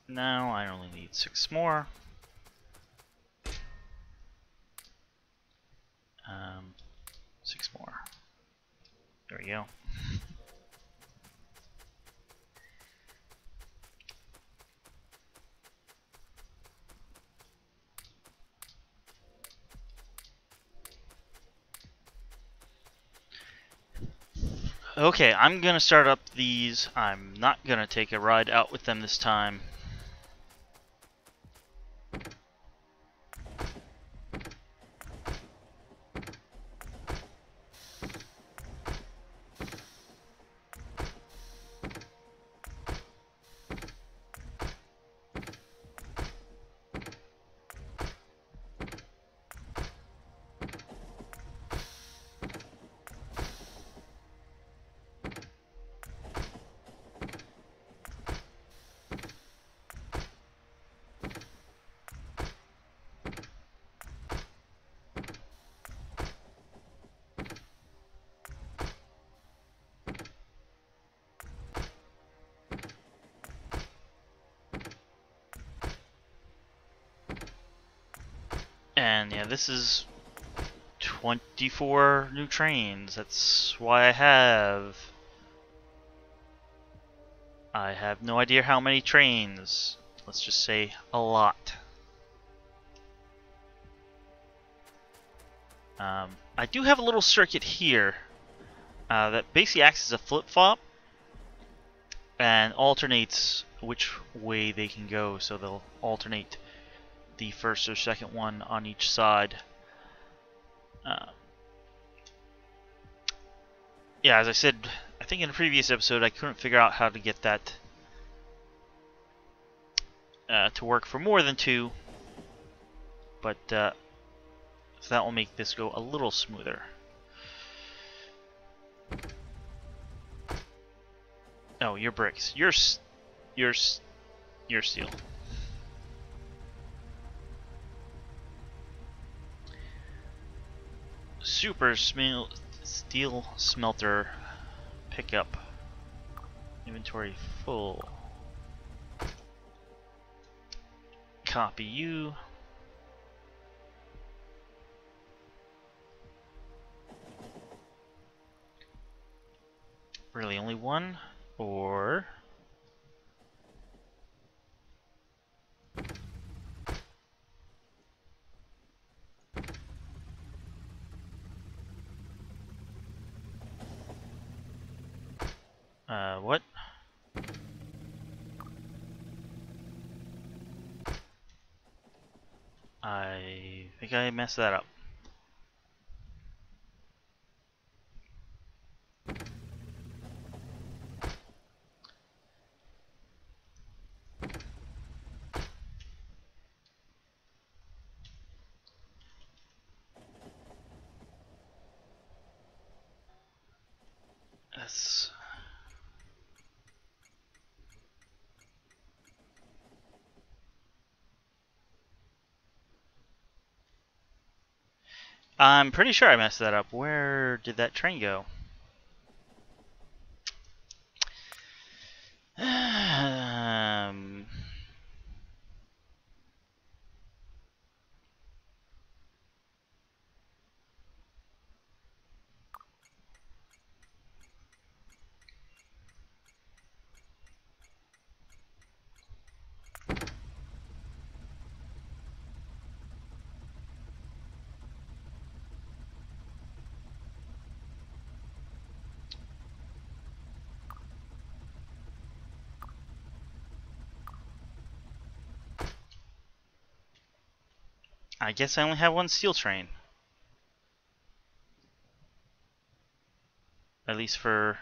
Now I only need 6 more. 6 more. There we go. Okay, I'm gonna start up these. I'm not gonna take a ride out with them this time. And yeah, this is 24 new trains. That's why I have no idea how many trains. Let's just say a lot. I do have a little circuit here that basically acts as a flip-flop and alternates which way they can go. So they'll alternate the first or second one on each side. Yeah, as I said, I think in a previous episode I couldn't figure out how to get that to work for more than 2, but so that will make this go a little smoother. Oh, you're bricks. You're steel. Super steel smelter pickup. Inventory full. Copy you. Really only one? Or what? I think I messed that up. That's I'm pretty sure I messed that up. Where did that train go? I guess I only have one steel train. At least for...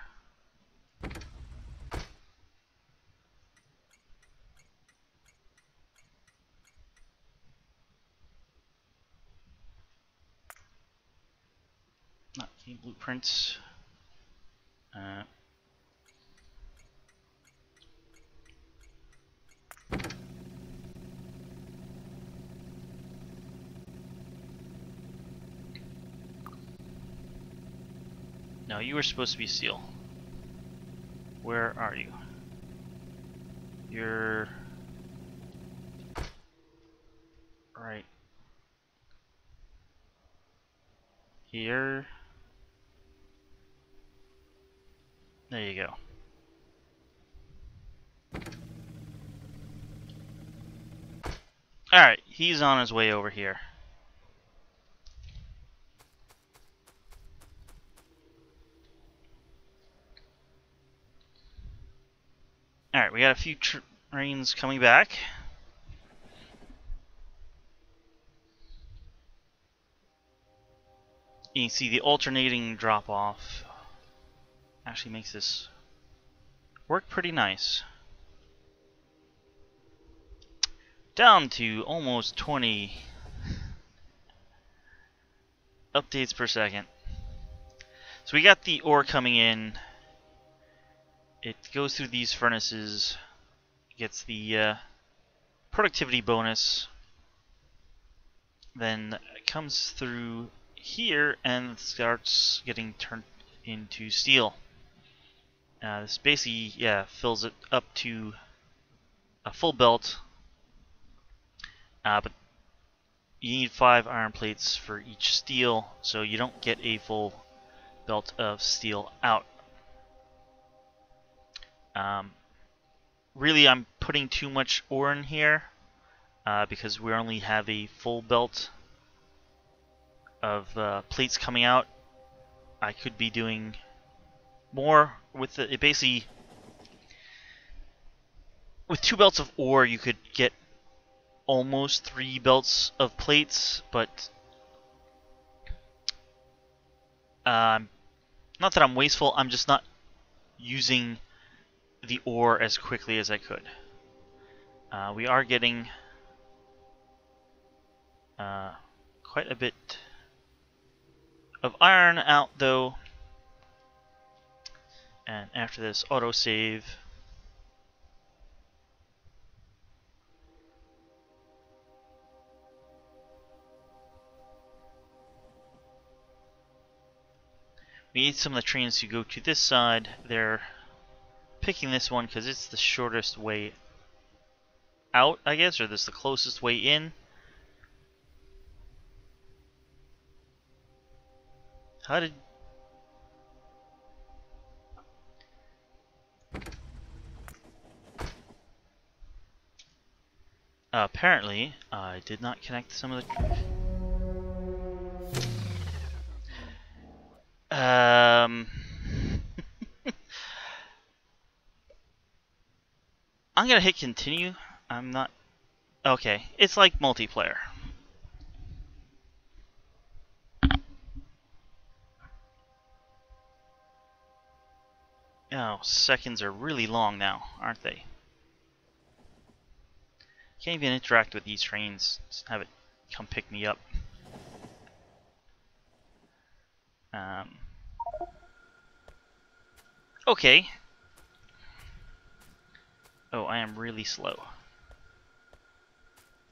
not key blueprints. No, you were supposed to be steel. Where are you? You're... right here. There you go. Alright, he's on his way over here. Alright, we got a few trains coming back. You can see the alternating drop-off actually makes this work pretty nice. Down to almost 20 updates per second. So we got the ore coming in. It goes through these furnaces, gets the productivity bonus, then it comes through here and starts getting turned into steel. This basically, fills it up to a full belt, but you need 5 iron plates for each steel, so you don't get a full belt of steel out. Really, I'm putting too much ore in here because we only have a full belt of plates coming out. I could be doing more with it. Basically, with 2 belts of ore, you could get almost 3 belts of plates, but not that I'm wasteful, I'm just not using the ore as quickly as I could. We are getting quite a bit of iron out though, and after this autosave, we need some of the trains to go to this side. They're picking this one because it's the shortest way out, I guess, or this is the closest way in. How did... apparently, I did not connect some of the... I'm gonna hit continue. I'm not... okay, it's like multiplayer. Oh, seconds are really long now, aren't they? Can't even interact with these trains. Just have it come pick me up. Okay. Oh, I am really slow.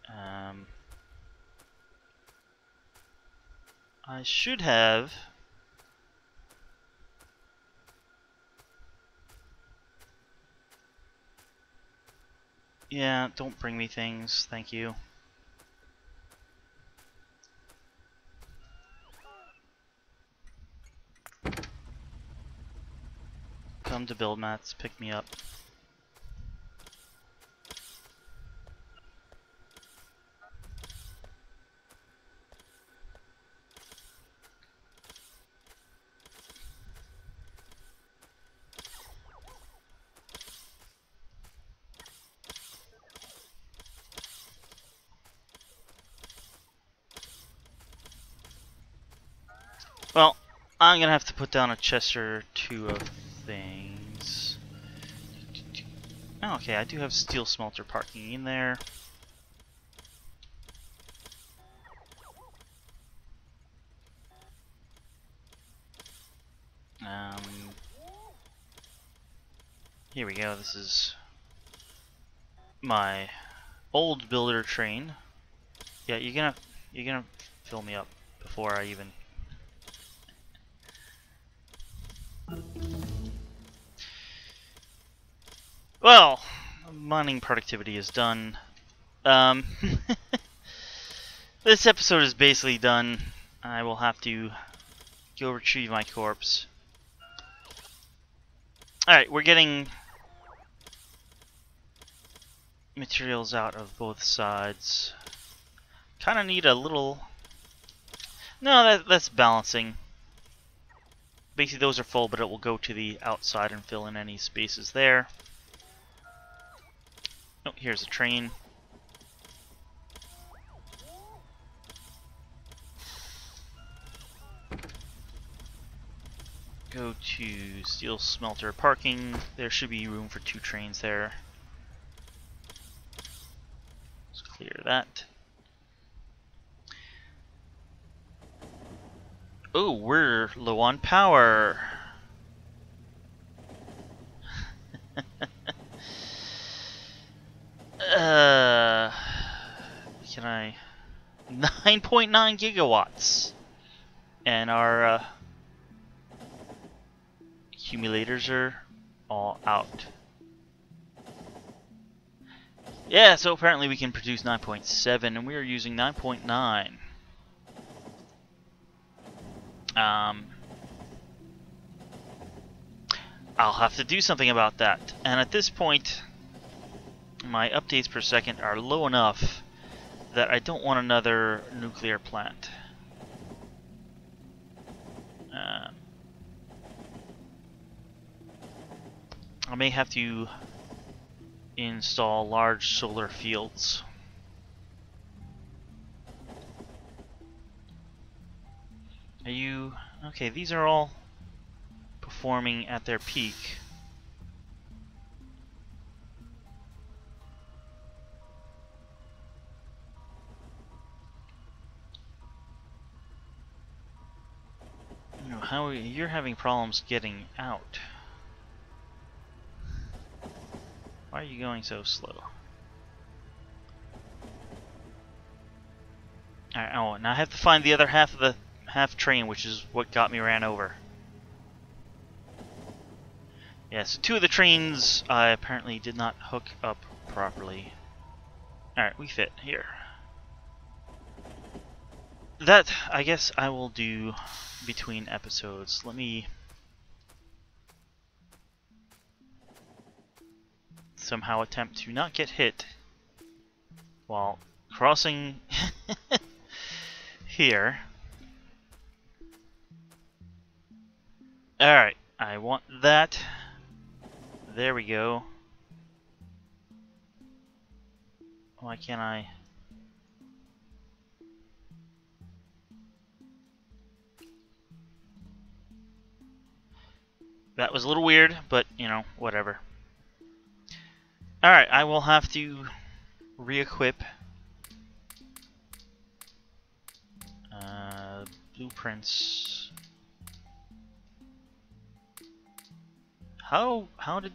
I should have... yeah, don't bring me things, thank you. Come to build mats, pick me up. Well, I'm gonna have to put down a chest or two of things. Oh, okay, I do have steel smelter parking in there. Here we go. This is my old builder train. Yeah, you're gonna fill me up before I even. Well, mining productivity is done. This episode is basically done. I will have to go retrieve my corpse. Alright, we're getting materials out of both sides. Kind of need a little... No, that's balancing. Basically those are full, but it will go to the outside and fill in any spaces there. Oh, here's a train. Go to steel smelter parking. There should be room for 2 trains there. Let's clear that. Oh, we're low on power. Can I? 9.9 gigawatts. And our accumulators are all out. Yeah, so apparently we can produce 9.7 and we are using 9.9. I'll have to do something about that. And at this point, my updates per second are low enough that I don't want another nuclear plant. I may have to install large solar fields. Are you... Okay, these are all performing at their peak. How you're having problems getting out? Why are you going so slow? Alright, oh, now I have to find the other half of the train, which is what got me ran over. Yeah, so 2 of the trains I apparently did not hook up properly. Alright, we fit here. That, I guess I will do between episodes. Let me somehow attempt to not get hit while crossing here. Alright, I want that. There we go. Why can't I? That was a little weird, but, you know, whatever. Alright, I will have to re-equip blueprints. How did...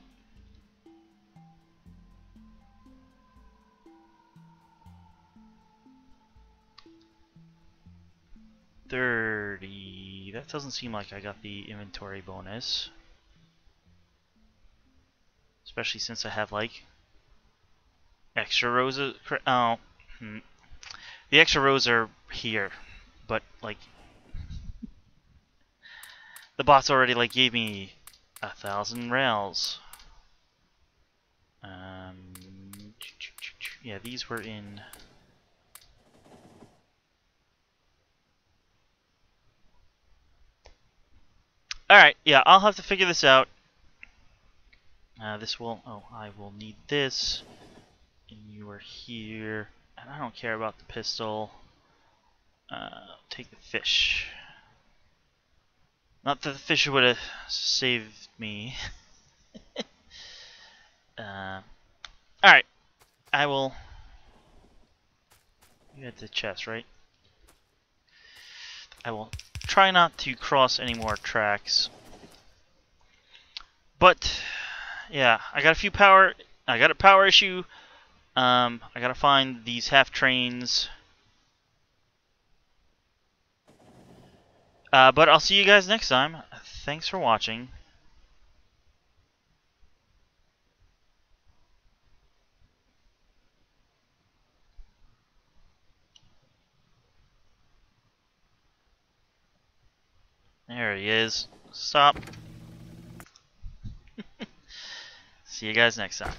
$30... That doesn't seem like I got the inventory bonus. Especially since I have, like, extra rows of... Oh. The extra rows are here. But, like... The bots already, like, gave me 1,000 rails. Yeah, these were in... Alright, yeah, I'll have to figure this out. This will... Oh, I will need this. And you are here. And I don't care about the pistol. Take the fish. Not that the fish would have saved me. Alright, I will... You had the chest, right? I will try not to cross any more tracks. But, yeah, I got a power issue. I gotta find these half trains. But I'll see you guys next time. Thanks for watching. There he is. Stop. See you guys next time.